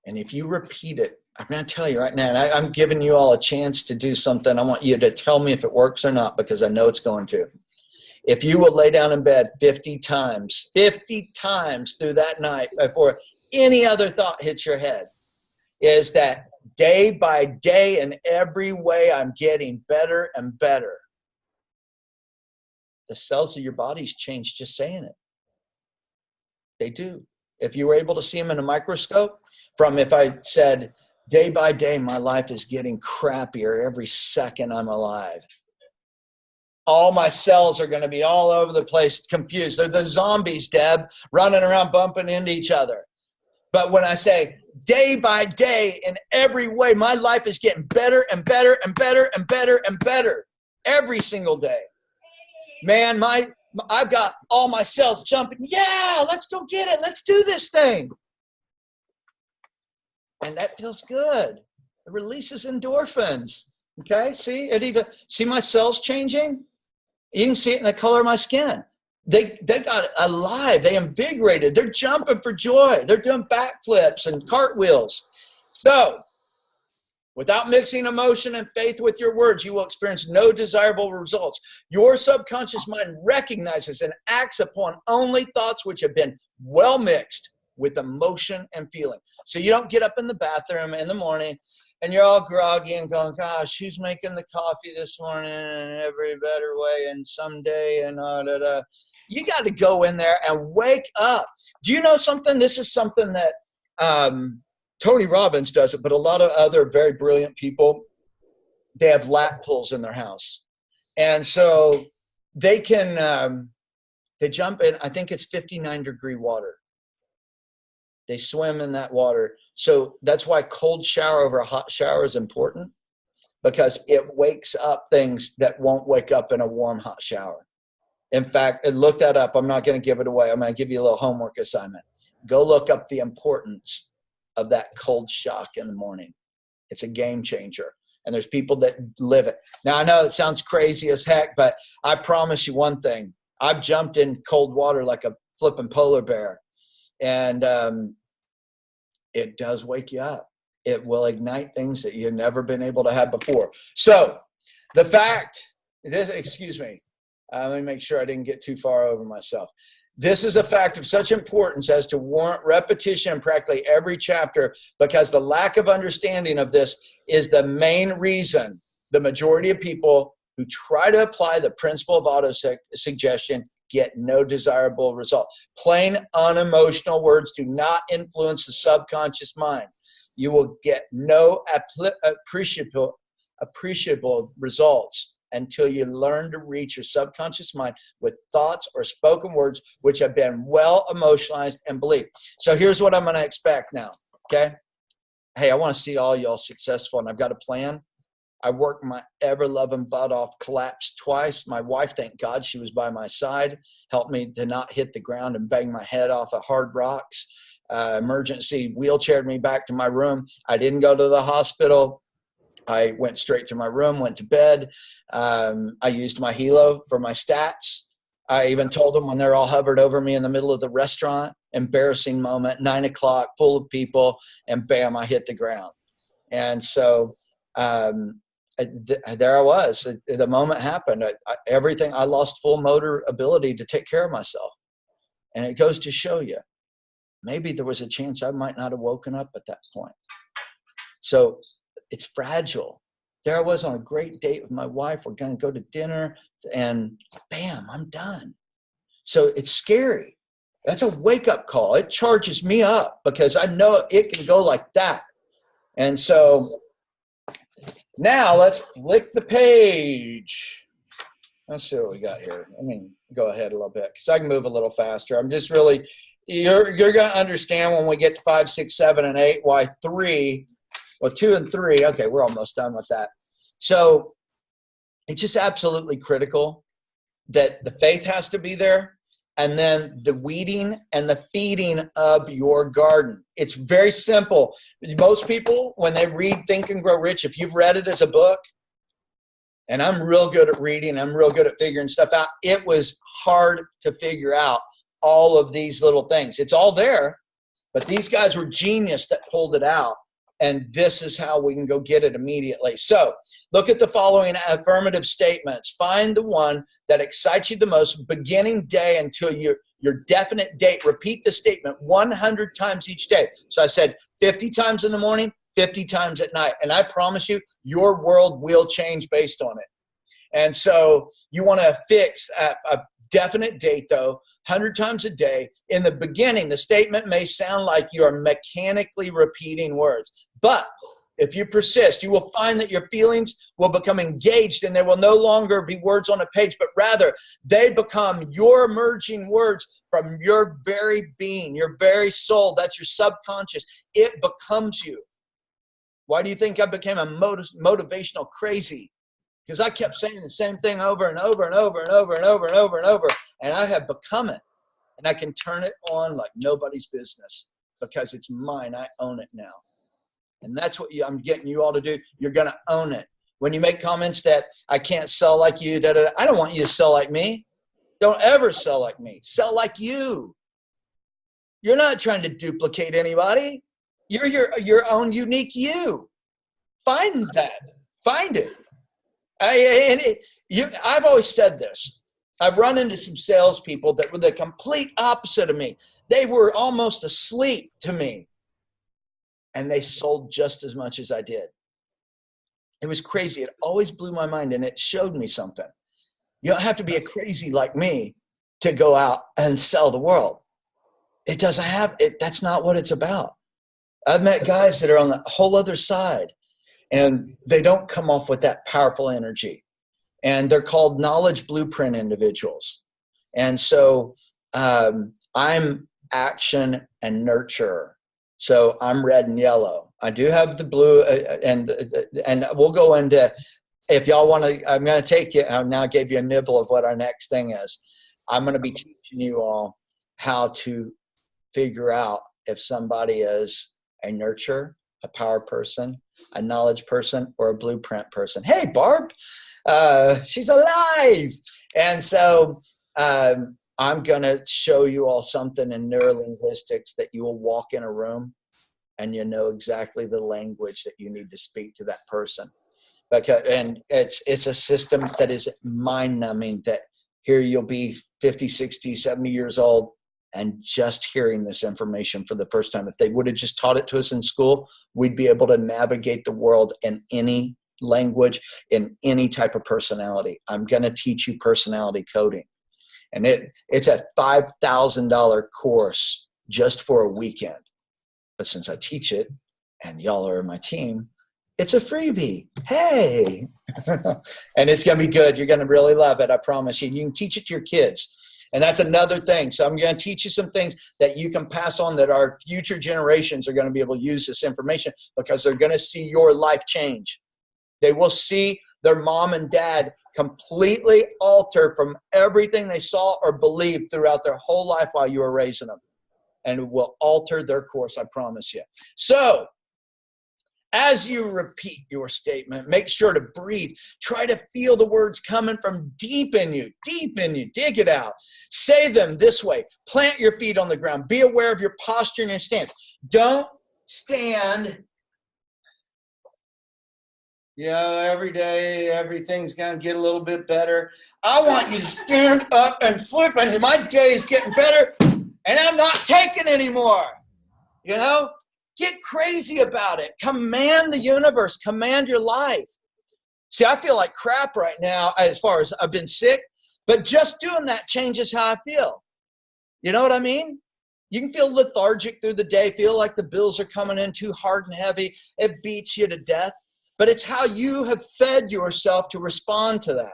and if you repeat it, I'm going to tell you right now, and I'm giving you all a chance to do something. I want you to tell me if it works or not, because I know it's going to. If you will lay down in bed 50 times through that night before any other thought hits your head, is that day by day, in every way, I'm getting better and better. The cells of your bodies change just saying it. They do. If you were able to see them in a microscope, from if I said, day by day, my life is getting crappier every second I'm alive. All my cells are going to be all over the place, confused. They're the zombies, Deb, running around bumping into each other. But when I say day by day, in every way, my life is getting better and better and better and better and better every single day. Man, I've got all my cells jumping. Yeah, let's go get it. Let's do this thing. And that feels good. It releases endorphins. Okay, see my cells changing? You can see it in the color of my skin. They got alive. They invigorated. They're jumping for joy. They're doing backflips and cartwheels. So, without mixing emotion and faith with your words, you will experience no desirable results. Your subconscious mind recognizes and acts upon only thoughts which have been well mixed with emotion and feeling. So you don't get up in the bathroom in the morning and you're all groggy and going, gosh, who's making the coffee this morning in every better way and someday and You got to go in there and wake up. Do you know something? This is something that Tony Robbins does it, but a lot of other very brilliant people, they have lap pools in their house. And so they can, they jump in, I think it's 59-degree water. They swim in that water. So that's why cold shower over a hot shower is important, because it wakes up things that won't wake up in a warm, hot shower. In fact, look that up. I'm not going to give it away. I'm going to give you a little homework assignment. Go look up the importance of that cold shock in the morning. It's a game changer. And there's people that live it. Now, I know it sounds crazy as heck, but I promise you one thing. I've jumped in cold water like a flipping polar bear. And it does wake you up. It will ignite things that you've never been able to have before. So the fact, excuse me, let me make sure I didn't get too far over myself. This is a fact of such importance as to warrant repetition in practically every chapter, because the lack of understanding of this is the main reason the majority of people who try to apply the principle of auto-suggestion get no desirable result. Plain, unemotional words do not influence the subconscious mind. You will get no appreciable results until you learn to reach your subconscious mind with thoughts or spoken words which have been well emotionalized and believed. So here's what I'm going to expect now, okay? Hey, I want to see all y'all successful, and I've got a plan. I worked my ever-loving butt off, collapsed twice. My wife, thank God she was by my side, helped me to not hit the ground and bang my head off of hard rocks. Emergency wheelchaired me back to my room. I didn't go to the hospital. I went straight to my room, went to bed. I used my Helo for my stats. I even told them when they're all hovered over me in the middle of the restaurant, embarrassing moment, 9 o'clock, full of people, and bam, I hit the ground. And so there I was. The moment happened. I lost full motor ability to take care of myself. And it goes to show you, maybe there was a chance I might not have woken up at that point. So it's fragile. There I was on a great date with my wife. We're going to go to dinner, and bam, I'm done. So it's scary. That's a wake-up call. It charges me up because I know it can go like that. And so now let's flick the page. Let's see what we got here. Let me go ahead a little bit because I can move a little faster. I'm just really, you're going to understand when we get to 5, 6, 7, and 8 why 3. Well, 2 and 3, okay, we're almost done with that. So it's just absolutely critical that the faith has to be there, and then the weeding and the feeding of your garden. It's very simple. Most people, when they read Think and Grow Rich, if you've read it as a book, and I'm real good at reading, I'm real good at figuring stuff out, it was hard to figure out all of these little things. It's all there, but these guys were genius that pulled it out. And this is how we can go get it immediately. So look at the following affirmative statements. Find the one that excites you the most, beginning day until your definite date. Repeat the statement 100 times each day. So I said 50 times in the morning, 50 times at night. And I promise you, your world will change based on it. And so you want to fix a definite date, though, 100 times a day. In the beginning, the statement may sound like you are mechanically repeating words, but If you persist, you will find that your feelings will become engaged and they will no longer be words on a page, but rather they become your emerging words from your very being, your very soul. That's your subconscious. It becomes you. Why do you think I became a motivational crazy? Because I kept saying the same thing over and over and over and over and over and over and over, and I have become it. And I can turn it on like nobody's business because it's mine. I own it now. And that's what I'm getting you all to do. You're going to own it. When you make comments that I can't sell like you, I don't want you to sell like me. Don't ever sell like me. Sell like you. You're not trying to duplicate anybody. You're your own unique you. Find that. Find it. I've always said this. I've run into some salespeople that were the complete opposite of me. They were almost asleep to me. And they sold just as much as I did. It was crazy. It always blew my mind, and it showed me something. You don't have to be a crazy like me to go out and sell the world. It doesn't have it. That's not what it's about. I've met guys that are on the whole other side, and they don't come off with that powerful energy. And they're called knowledge blueprint individuals. And so I'm action and nurture. So I'm red and yellow. I do have the blue, and we'll go into, if y'all want to, I'm going to take you, I now gave you a nibble of what our next thing is. I'm going to be teaching you all how to figure out if somebody is a nurture, a power person, a knowledge person, or a blueprint person. Hey, Barb, she's alive. And so I'm going to show you all something in neurolinguistics that you will walk in a room and you know exactly the language that you need to speak to that person. And it's a system that is mind-numbing, that here you'll be 50, 60, 70 years old and just hearing this information for the first time. If they would have just taught it to us in school, we'd be able to navigate the world in any language, in any type of personality. I'm going to teach you personality coding. And it's a $5,000 course just for a weekend. But since I teach it and y'all are my team, it's a freebie. Hey. And it's going to be good. You're going to really love it. I promise you. You can teach it to your kids. And that's another thing. So I'm going to teach you some things that you can pass on, that our future generations are going to be able to use this information, because they're going to see your life change. They will see their mom and dad completely alter from everything they saw or believed throughout their whole life while you were raising them. And it will alter their course, I promise you. So, as you repeat your statement, make sure to breathe. Try to feel the words coming from deep in you. Dig it out. Say them this way. Plant your feet on the ground. Be aware of your posture and your stance. Don't stand. Every day, everything's going to get a little bit better. I want you to stand up and flip, and my day is getting better, and I'm not taking anymore. Get crazy about it. Command the universe. Command your life. See, I feel like crap right now as far as I've been sick, but just doing that changes how I feel. You know what I mean? You can feel lethargic through the day, feel like the bills are coming in too hard and heavy. It beats you to death. But it's how you have fed yourself to respond to that.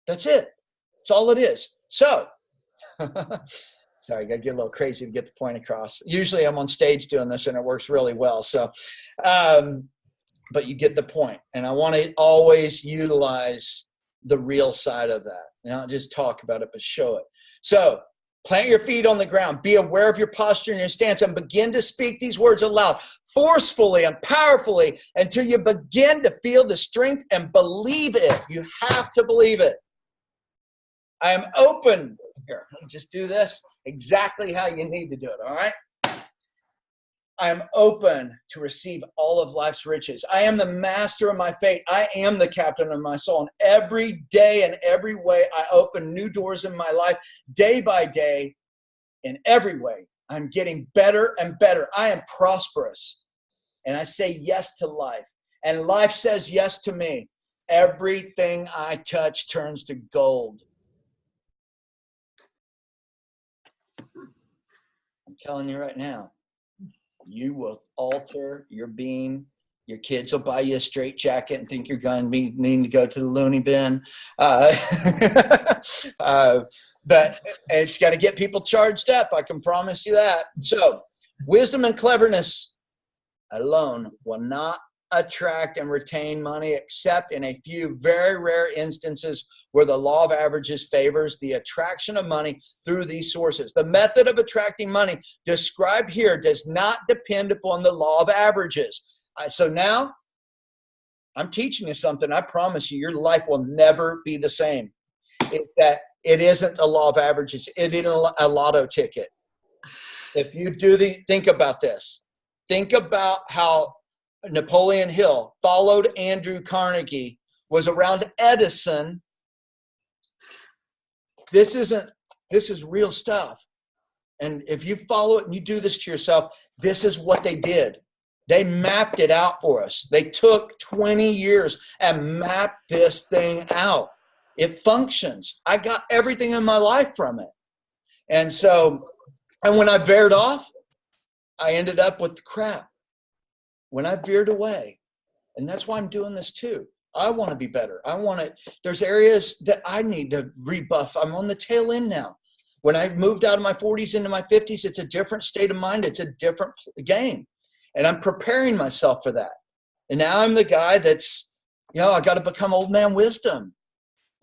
That's it. That's all it is. So, sorry, I got to get a little crazy to get the point across. Usually I'm on stage doing this and it works really well. So, but you get the point. And I want to always utilize the real side of that. Not just talk about it, but show it. So, plant your feet on the ground. Be aware of your posture and your stance, and begin to speak these words aloud, forcefully and powerfully, until you begin to feel the strength and believe it. You have to believe it. I am open. Here, just do this exactly how you need to do it, all right? I am open to receive all of life's riches. I am the master of my fate. I am the captain of my soul. And every day and every way, I open new doors in my life, day by day, in every way. I'm getting better and better. I am prosperous. And I say yes to life. And life says yes to me. Everything I touch turns to gold. I'm telling you right now. you will alter your being. Your kids will buy you a straight jacket and think you're going to be needing to go to the loony bin. But it's got to get people charged up. I can promise you that. So wisdom and cleverness alone will not attract and retain money, except in a few very rare instances where the law of averages favors the attraction of money through these sources. The method of attracting money described here does not depend upon the law of averages. So now I'm teaching you something. I promise you, your life will never be the same. It's that it isn't a law of averages. It isn't a lotto ticket. If you think about this, think about how Napoleon Hill followed Andrew Carnegie, was around Edison. This is real stuff. And if you follow it and you do this to yourself, this is what they did. They mapped it out for us. They took 20 years and mapped this thing out. It functions. I got everything in my life from it. And when I veered off, I ended up with the crap. When I veered away, and that's why I'm doing this too. I want to be better. There's areas that I need to rebuff. I'm on the tail end now. When I moved out of my 40s into my 50s, it's a different state of mind. It's a different game. And I'm preparing myself for that. And now I'm the guy that's, I got to become old man wisdom.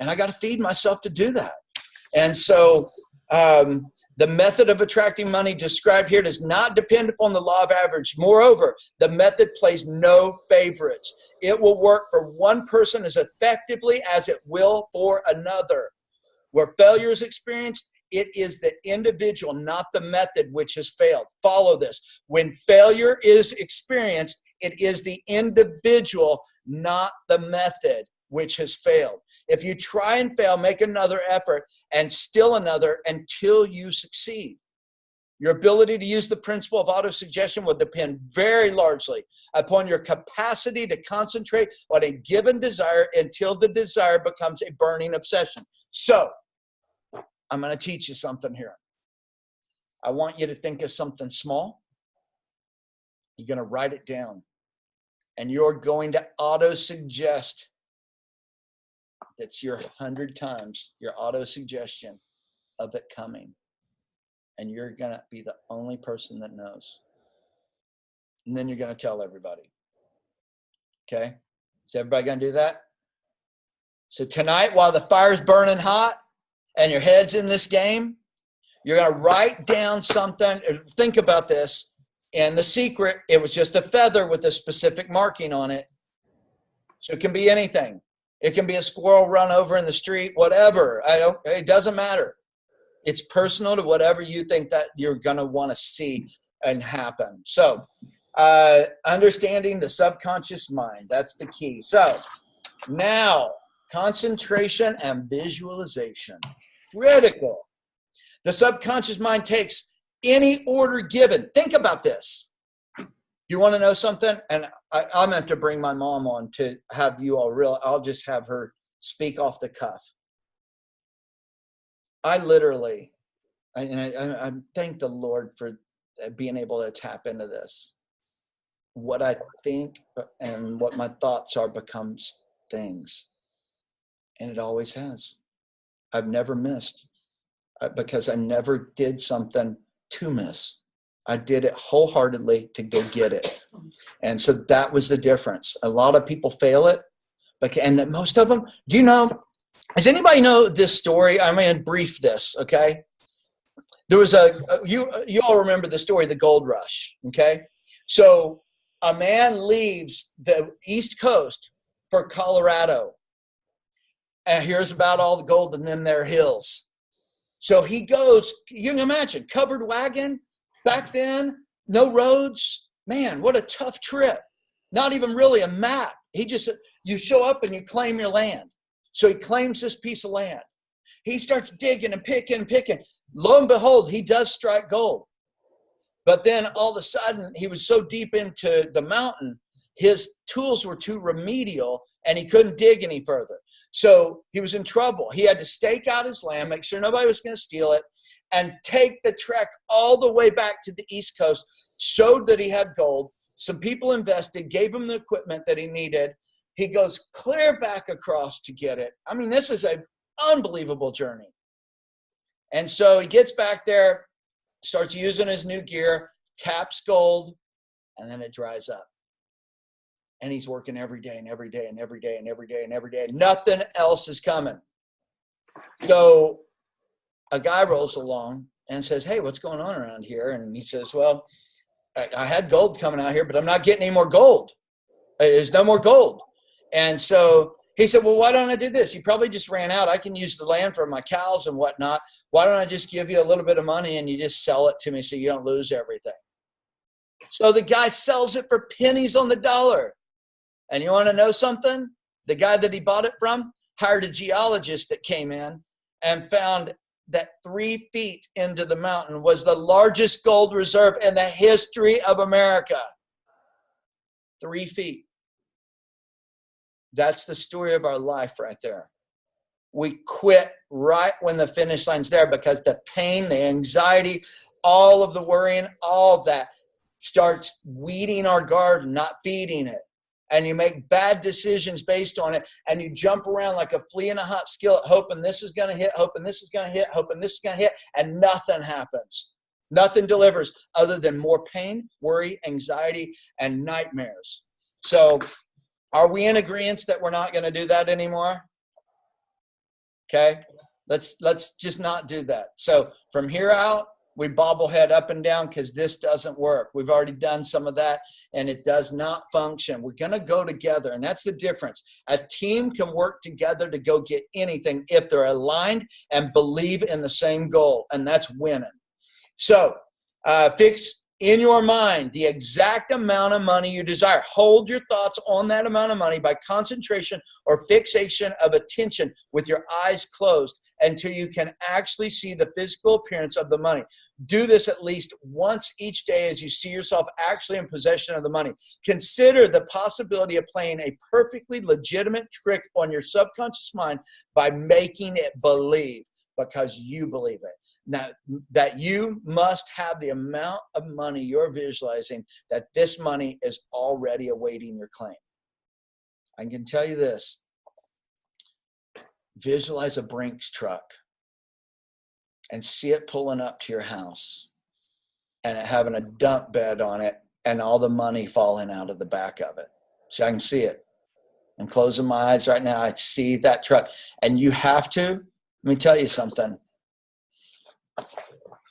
And I got to feed myself to do that. And so the method of attracting money described here does not depend upon the law of average. Moreover, the method plays no favorites. It will work for one person as effectively as it will for another. Where failure is experienced, it is the individual, not the method, which has failed. Follow this. When failure is experienced, it is the individual, not the method, which has failed. If you try and fail, make another effort and still another until you succeed. Your ability to use the principle of autosuggestion will depend very largely upon your capacity to concentrate on a given desire until the desire becomes a burning obsession. So, I'm going to teach you something here. I want you to think of something small. You're going to write it down. And you're going to auto-suggest. That's your 100 times, your auto-suggestion of it coming. And you're going to be the only person that knows. And then you're going to tell everybody. Okay? Is everybody going to do that? So tonight, while the fire's burning hot, and your head's in this game, you're going to write down something. Think about this. And the secret, it was just a feather with a specific marking on it. So it can be anything. It can be a squirrel run over in the street, whatever. It doesn't matter. It's personal to whatever you think that you're going to want to see and happen. So understanding the subconscious mind, that's the key. So now, concentration and visualization. Critical. The subconscious mind takes any order given. Think about this. You want to know something? And I'm going to have to bring my mom on to have you all real. I'll just have her speak off the cuff. I literally, I thank the Lord for being able to tap into this. What I think and what my thoughts are becomes things. And it always has. I've never missed because I never did something to miss. I did it wholeheartedly to go get it. And so that was the difference. A lot of people fail it, and most of them, does anybody know this story? I'm going to brief this, okay? There was you all remember the story, the gold rush, okay? So a man leaves the East Coast for Colorado. And here's about all the gold in them there hills. So he goes, you can imagine, covered wagon, back then, no roads. Man, what a tough trip. Not even really a map. You show up and you claim your land. So he claims this piece of land. He starts digging and picking. Lo and behold, he does strike gold. But then all of a sudden, he was so deep into the mountain, his tools were too remedial and he couldn't dig any further. So he was in trouble. He had to stake out his land, make sure nobody was going to steal it. and take the trek all the way back to the East Coast, showed that he had gold. Some people invested, gave him the equipment that he needed. He goes clear back across to get it. I mean, this is an unbelievable journey. And so he gets back there, starts using his new gear, taps gold, and then it dries up. And he's working every day and every day and every day and every day and every day. Nothing else is coming. So a guy rolls along and says, hey, what's going on around here? And he says, well, I had gold coming out here, but I'm not getting any more gold. There's no more gold. And so he said, well, why don't I do this? You probably just ran out. I can use the land for my cows and whatnot. Why don't I just give you a little bit of money and you just sell it to me so you don't lose everything? So the guy sells it for pennies on the dollar. And you want to know something? The guy that he bought it from hired a geologist that came in and found that 3 feet into the mountain was the largest gold reserve in the history of America. 3 feet. That's the story of our life right there. We quit right when the finish line's there because the pain, the anxiety, all of the worrying, all of that starts weeding our garden, not feeding it. And you make bad decisions based on it, and you jump around like a flea in a hot skillet, hoping this is going to hit, hoping this is going to hit, hoping this is going to hit, and nothing happens. Nothing delivers other than more pain, worry, anxiety, and nightmares. So are we in agreement that we're not going to do that anymore? Okay, let's just not do that. So from here out, we bobblehead up and down because this doesn't work. We've already done some of that, and it does not function. We're going to go together, and that's the difference. A team can work together to go get anything if they're aligned and believe in the same goal, and that's winning. So fix in your mind the exact amount of money you desire. Hold your thoughts on that amount of money by concentration or fixation of attention with your eyes closed until you can actually see the physical appearance of the money. Do this at least once each day as you see yourself actually in possession of the money. Consider the possibility of playing a perfectly legitimate trick on your subconscious mind by making it believe, because you believe it. Now, that you must have the amount of money you're visualizing, that this money is already awaiting your claim. I can tell you this. Visualize a Brinks truck and see it pulling up to your house and it having a dump bed on it and all the money falling out of the back of it. So I can see it. I'm closing my eyes right now. I see that truck. And you have to, let me tell you something.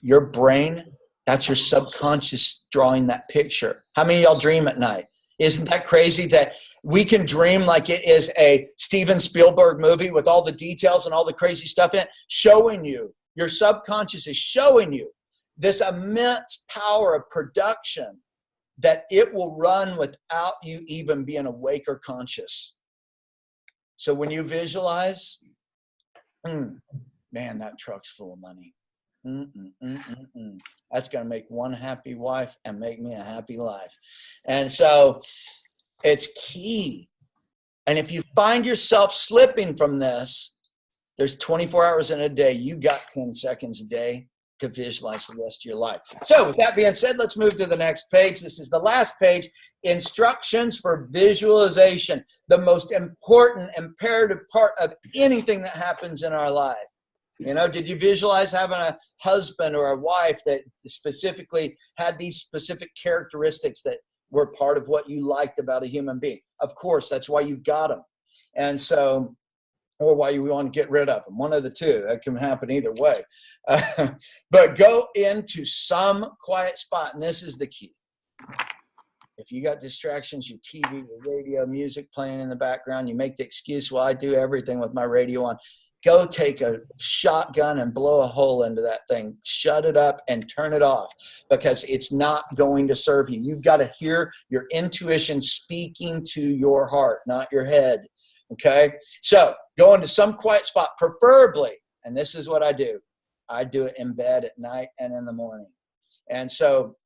Your brain, that's your subconscious drawing that picture. How many of y'all dream at night? Isn't that crazy that we can dream like it is a Steven Spielberg movie with all the details and all the crazy stuff in it, showing you, your subconscious is showing you this immense power of production that it will run without you even being awake or conscious. So when you visualize, man, that truck's full of money. That's going to make one happy wife and make me a happy life. And so it's key. And if you find yourself slipping from this, there's 24 hours in a day. You got 10 seconds a day to visualize the rest of your life. So with that being said, let's move to the next page. This is the last page, instructions for visualization, the most important imperative part of anything that happens in our life. You know, did you visualize having a husband or a wife that specifically had these specific characteristics that were part of what you liked about a human being? Of course, that's why you've got them. And so, or why you want to get rid of them. One of the two. That can happen either way. But go into some quiet spot, and this is the key. If you got distractions, your TV, your radio, music playing in the background, you make the excuse, well, I do everything with my radio on. Go take a shotgun and blow a hole into that thing. Shut it up and turn it off, because it's not going to serve you. You've got to hear your intuition speaking to your heart, not your head. Okay? So go into some quiet spot, preferably, and this is what I do. I do it in bed at night and in the morning. And so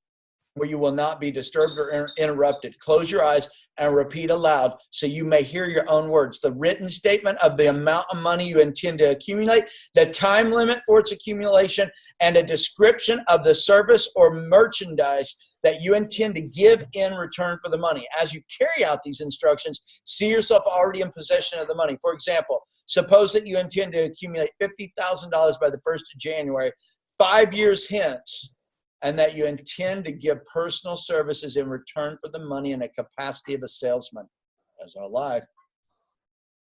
where you will not be disturbed or interrupted. Close your eyes and repeat aloud so you may hear your own words. The written statement of the amount of money you intend to accumulate, the time limit for its accumulation, and a description of the service or merchandise that you intend to give in return for the money. As you carry out these instructions, see yourself already in possession of the money. For example, suppose that you intend to accumulate $50,000 by the 1st of January, 5 years hence, and that you intend to give personal services in return for the money in the capacity of a salesman. That's our life.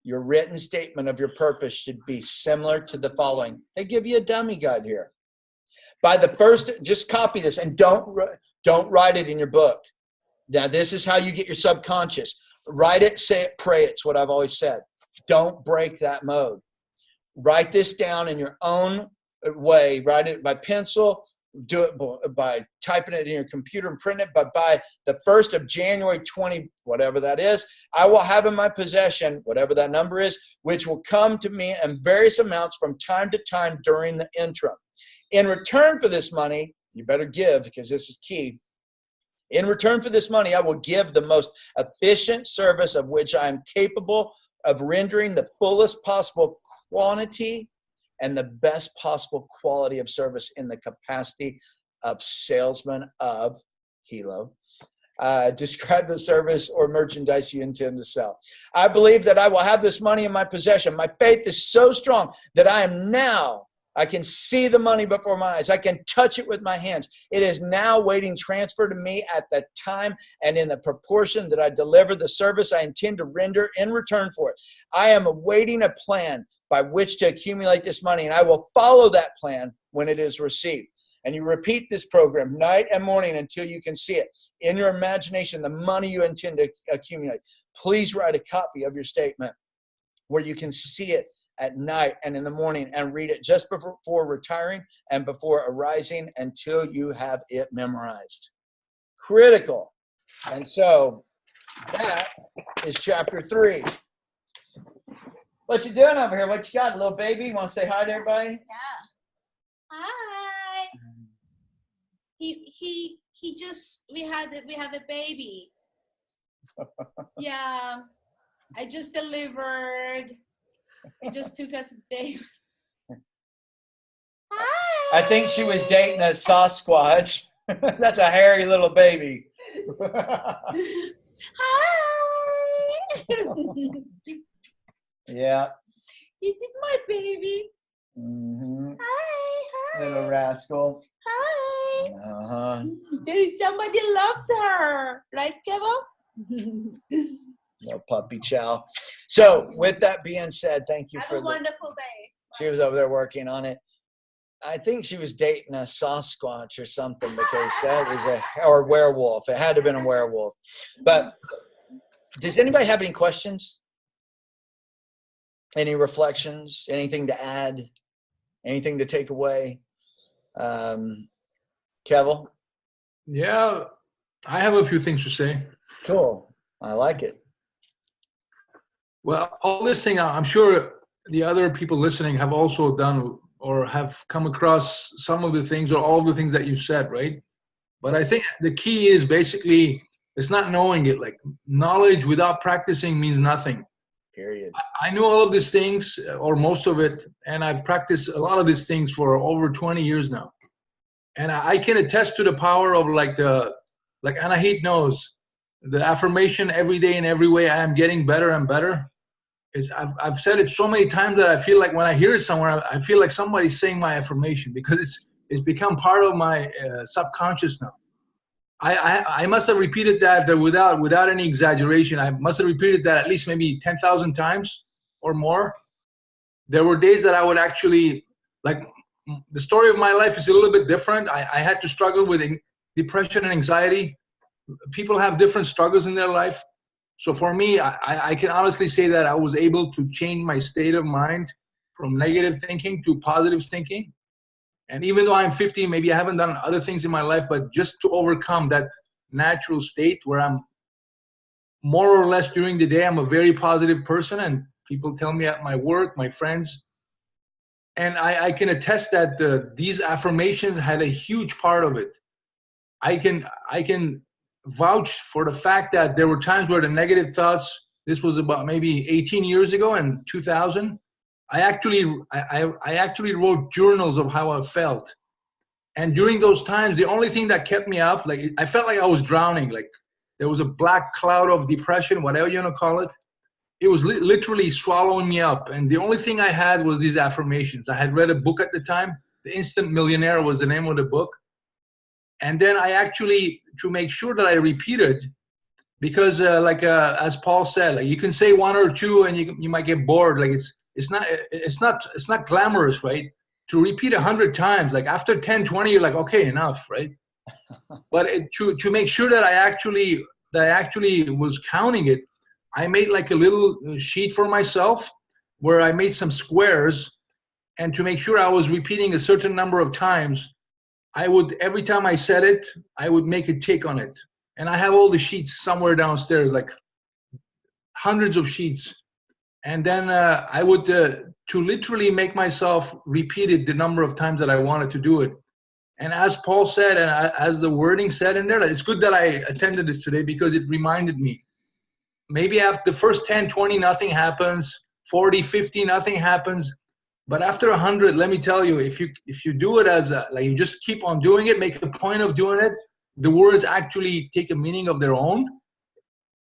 Your written statement of your purpose should be similar to the following. They give you a dummy guide here. By the first, just copy this and don't write it in your book. Now, this is how you get your subconscious. Write it, say it, pray it. It's what I've always said. Don't break that mode. Write this down in your own way. Write it by pencil. Do it by typing it in your computer and print it. But by the 1st of January 20, whatever that is, I will have in my possession, whatever that number is, which will come to me in various amounts from time to time during the interim. In return for this money, you better give, because this is key. In return for this money, I will give the most efficient service of which I am capable of rendering the fullest possible quantity and the best possible quality of service in the capacity of salesman of Hilo. Describe the service or merchandise you intend to sell. I believe that I will have this money in my possession. My faith is so strong that I can see the money before my eyes. I can touch it with my hands. It is now waiting transfer to me at the time and in the proportion that I deliver the service I intend to render in return for it. I am awaiting a plan by which to accumulate this money, and I will follow that plan when it is received. And you repeat this program night and morning until you can see it in your imagination, the money you intend to accumulate. Please write a copy of your statement where you can see it at night and in the morning, and read it just before retiring and before arising until you have it memorized. Critical. And so that is chapter 3. What you doing over here? What you got, little baby? You want to say hi to everybody?
Yeah. Hi. He just we have a baby. Yeah. I just delivered. It just took us a day. Hi.
I think she was dating a Sasquatch. That's a hairy little baby.
Hi.
Yeah.
This is my baby.
Mm-hmm.
Hi.
Little rascal.
Hi.
Uh-huh.
There is somebody loves her. Right, Kevo?
No puppy chow. So with that being said, thank you
Have
for
a wonderful day.
She was over there working on it. I think she was dating a Sasquatch or something, because that was or werewolf. It had to have been a werewolf. But does anybody have any questions? Any reflections? Anything to add? Anything to take away? Kevel?
Yeah, I have a few things to say.
Cool. I like it.
Well, all this thing, I'm sure the other people listening have also done or have come across some of the things or all the things that you said, right? But I think the key is basically, it's not knowing it. Like, knowledge without practicing means nothing.
Period.
I knew all of these things, or most of it, and I've practiced a lot of these things for over 20 years now. And I can attest to the power of like Anahit knows, the affirmation every day in every way, I am getting better and better. I've said it so many times that I feel like when I hear it somewhere, I feel like somebody's saying my affirmation, because it's become part of my subconscious now. I must have repeated that without any exaggeration. I must have repeated that at least maybe 10,000 times or more. There were days that I would actually, like, the story of my life is a little bit different. I had to struggle with depression and anxiety. People have different struggles in their life. So for me, I can honestly say that I was able to change my state of mind from negative thinking to positive thinking. And even though I'm 50, maybe I haven't done other things in my life, but just to overcome that natural state where I'm more or less during the day, I'm a very positive person, and people tell me at my work, my friends. And I can attest that these affirmations had a huge part of it. I can vouch for the fact that there were times where the negative thoughts, this was about maybe 18 years ago in 2000, I actually wrote journals of how I felt. And during those times, the only thing that kept me up, like I felt like I was drowning, like there was a black cloud of depression, whatever you want to call it. It was literally swallowing me up. And the only thing I had was these affirmations. I had read a book at the time. The Instant Millionaire was the name of the book. And then I actually, to make sure that I repeated, because as Paul said, like you can say one or two and you might get bored. Like it's not glamorous, right? To repeat 100 times, like after 10, 20, you're like, okay, enough, right? But to make sure that I actually was counting it, I made like a little sheet for myself where I made some squares, and to make sure I was repeating a certain number of times, I would, every time I said it, I would make a tick on it. And I have all the sheets somewhere downstairs, like hundreds of sheets. And then I would, to literally make myself repeat it the number of times that I wanted to do it. And as Paul said, and as the wording said in there, it's good that I attended this today because it reminded me. Maybe after the first 10, 20, nothing happens. 40, 50, nothing happens. But after 100, let me tell you, if you do it as like you just keep on doing it, make a point of doing it, the words actually take a meaning of their own.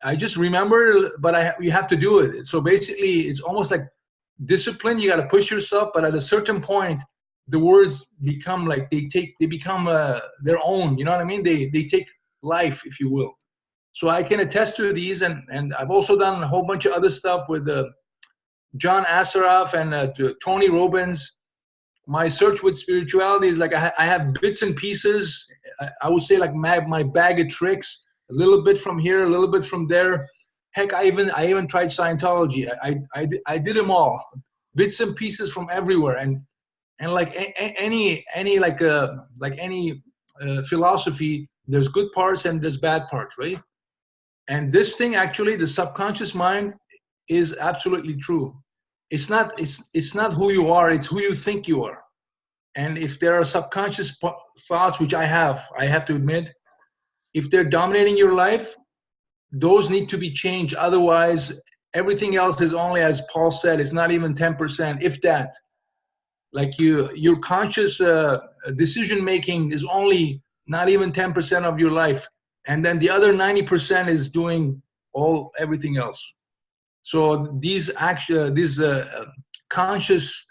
I just remember, but you have to do it. So basically, it's almost like discipline. You got to push yourself, but at a certain point, the words become like they become their own. You know what I mean? They take life, if you will. So I can attest to these, and I've also done a whole bunch of other stuff with John Assaraf and Tony Robbins. My search with spirituality is like I have bits and pieces. I would say like my bag of tricks, a little bit from here, a little bit from there. Heck, I even tried Scientology. I did them all, bits and pieces from everywhere. And like any philosophy, there's good parts and there's bad parts, right? And this thing actually, the subconscious mind, is absolutely true. It's not who you are, it's who you think you are. And if there are subconscious thoughts, which I have to admit, if they're dominating your life, those need to be changed. Otherwise, everything else is only, as Paul said, it's not even 10%, if that. Like your conscious decision making is only not even 10% of your life. And then the other 90% is doing everything else. So these conscious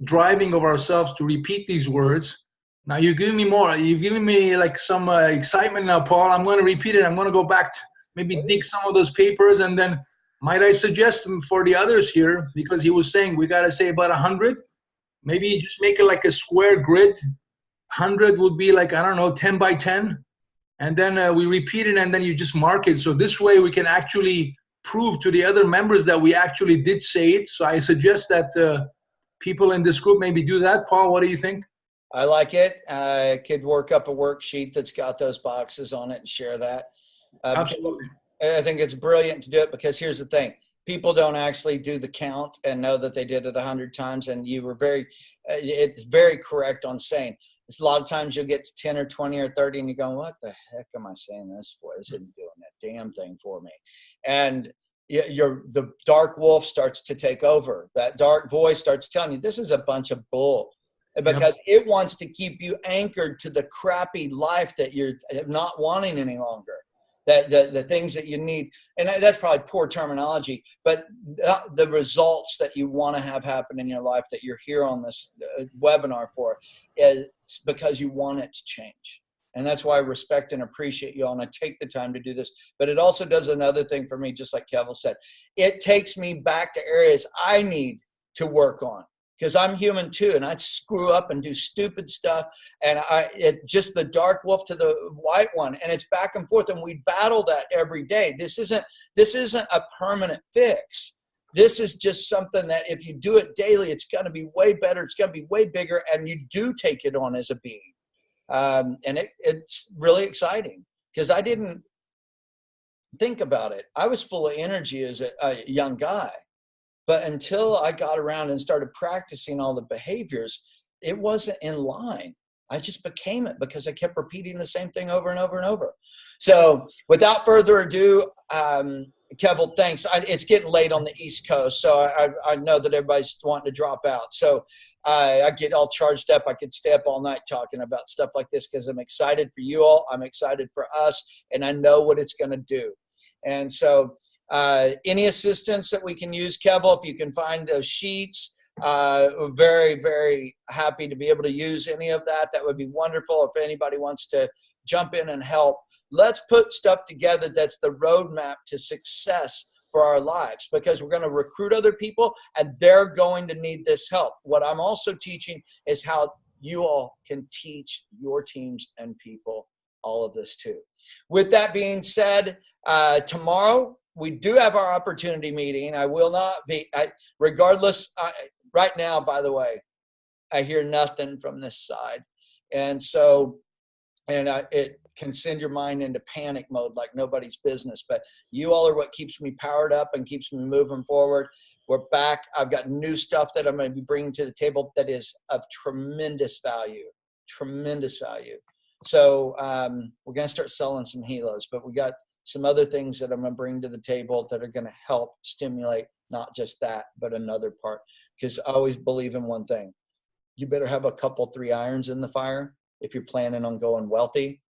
driving of ourselves to repeat these words. Now you're giving me more. You've given me like some excitement now, Paul. I'm going to repeat it. I'm going to go back, maybe dig some of those papers, and then might I suggest them for the others here, because he was saying we got to say about 100. Maybe just make it like a square grid. 100 would be like, I don't know, 10 by 10. And then we repeat it, and then you just mark it. So this way we can actually prove to the other members that we actually did say it. So I suggest that people in this group maybe do that. Paul, what do you think?
I like it. I could work up a worksheet that's got those boxes on it and share that.
Absolutely.
I think it's brilliant to do it, because here's the thing. People don't actually do the count and know that they did it 100 times. And you were it's very correct on saying, it's a lot of times you'll get to 10 or 20 or 30 and you go, what the heck am I saying this for? This isn't doing that damn thing for me. And the dark wolf starts to take over. That dark voice starts telling you, this is a bunch of bull. Because it wants to keep you anchored to the crappy life that you're not wanting any longer. The things that you need, and that's probably poor terminology, but the results that you want to have happen in your life that you're here on this webinar for, is because you want it to change. And that's why I respect and appreciate you all, and I take the time to do this. But it also does another thing for me, just like Kevin said. It takes me back to areas I need to work on. Because I'm human too, and I screw up and do stupid stuff, and it just the dark wolf to the white one, and it's back and forth, and we battle that every day. This isn't a permanent fix. This is just something that if you do it daily, it's going to be way better. It's going to be way bigger, and you do take it on as a being, and it's really exciting, because I didn't think about it. I was full of energy as a young guy. But until I got around and started practicing all the behaviors, it wasn't in line. I just became it because I kept repeating the same thing over and over and over. So without further ado, Keval, thanks. It's getting late on the East Coast, so I know that everybody's wanting to drop out. So I get all charged up. I could stay up all night talking about stuff like this because I'm excited for you all. I'm excited for us, and I know what it's going to do. And so any assistance that we can use, Keval, if you can find those sheets, very, very happy to be able to use any of that. That would be wonderful. If anybody wants to jump in and help, let's put stuff together that's the roadmap to success for our lives, because we're going to recruit other people and they're going to need this help. What I'm also teaching is how you all can teach your teams and people all of this too. With that being said, tomorrow we do have our opportunity meeting. I will not be, regardless, right now, by the way, I hear nothing from this side. And so, it can send your mind into panic mode like nobody's business. But you all are what keeps me powered up and keeps me moving forward. We're back. I've got new stuff that I'm going to be bringing to the table that is of tremendous value, tremendous value. So we're going to start selling some helos, but we got some other things that I'm going to bring to the table that are going to help stimulate not just that, but another part. Because I always believe in one thing. You better have a couple, 3 irons in the fire if you're planning on going wealthy.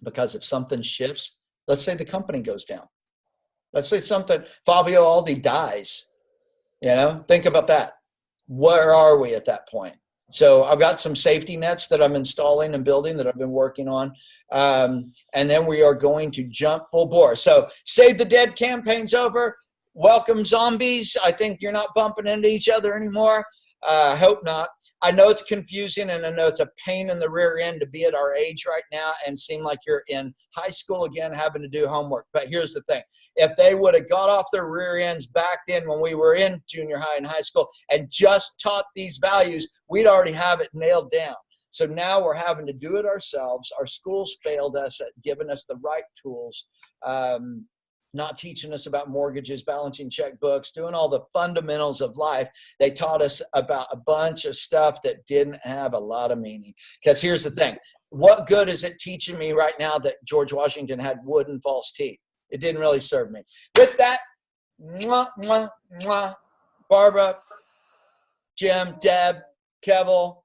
Because if something shifts, let's say the company goes down. Let's say Fabio Aldi dies. Think about that. Where are we at that point? So I've got some safety nets that I'm installing and building that I've been working on. And then we are going to jump full bore. So Save the Dead campaign's over. Welcome zombies. I think you're not bumping into each other anymore. I hope not. I know it's confusing, and I know it's a pain in the rear end to be at our age right now and seem like you're in high school again having to do homework. But here's the thing. If they would have got off their rear ends back then when we were in junior high and high school and just taught these values, we'd already have it nailed down. So now we're having to do it ourselves. Our schools failed us at giving us the right tools. Not teaching us about mortgages, balancing checkbooks, doing all the fundamentals of life. They taught us about a bunch of stuff that didn't have a lot of meaning. Because here's the thing. What good is it teaching me right now that George Washington had wooden false teeth? It didn't really serve me. With that, mwah, mwah, mwah. Barbara, Jim, Deb, Keval,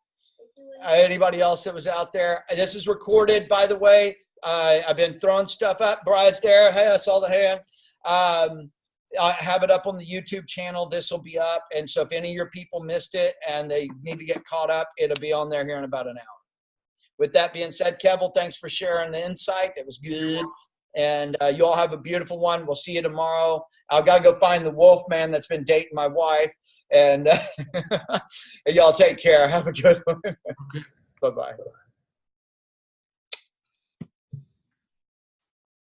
anybody else that was out there. This is recorded, by the way. I've been throwing stuff up. Bride's there. Hey, I saw the hand. I have it up on the YouTube channel. This will be up. And so if any of your people missed it and they need to get caught up, it'll be on there here in about an hour. With that being said, Keval, thanks for sharing the insight. It was good. And you all have a beautiful one. We'll see you tomorrow. I've got to go find the wolf man that's been dating my wife. And y'all take care. Have a good one. Bye-bye.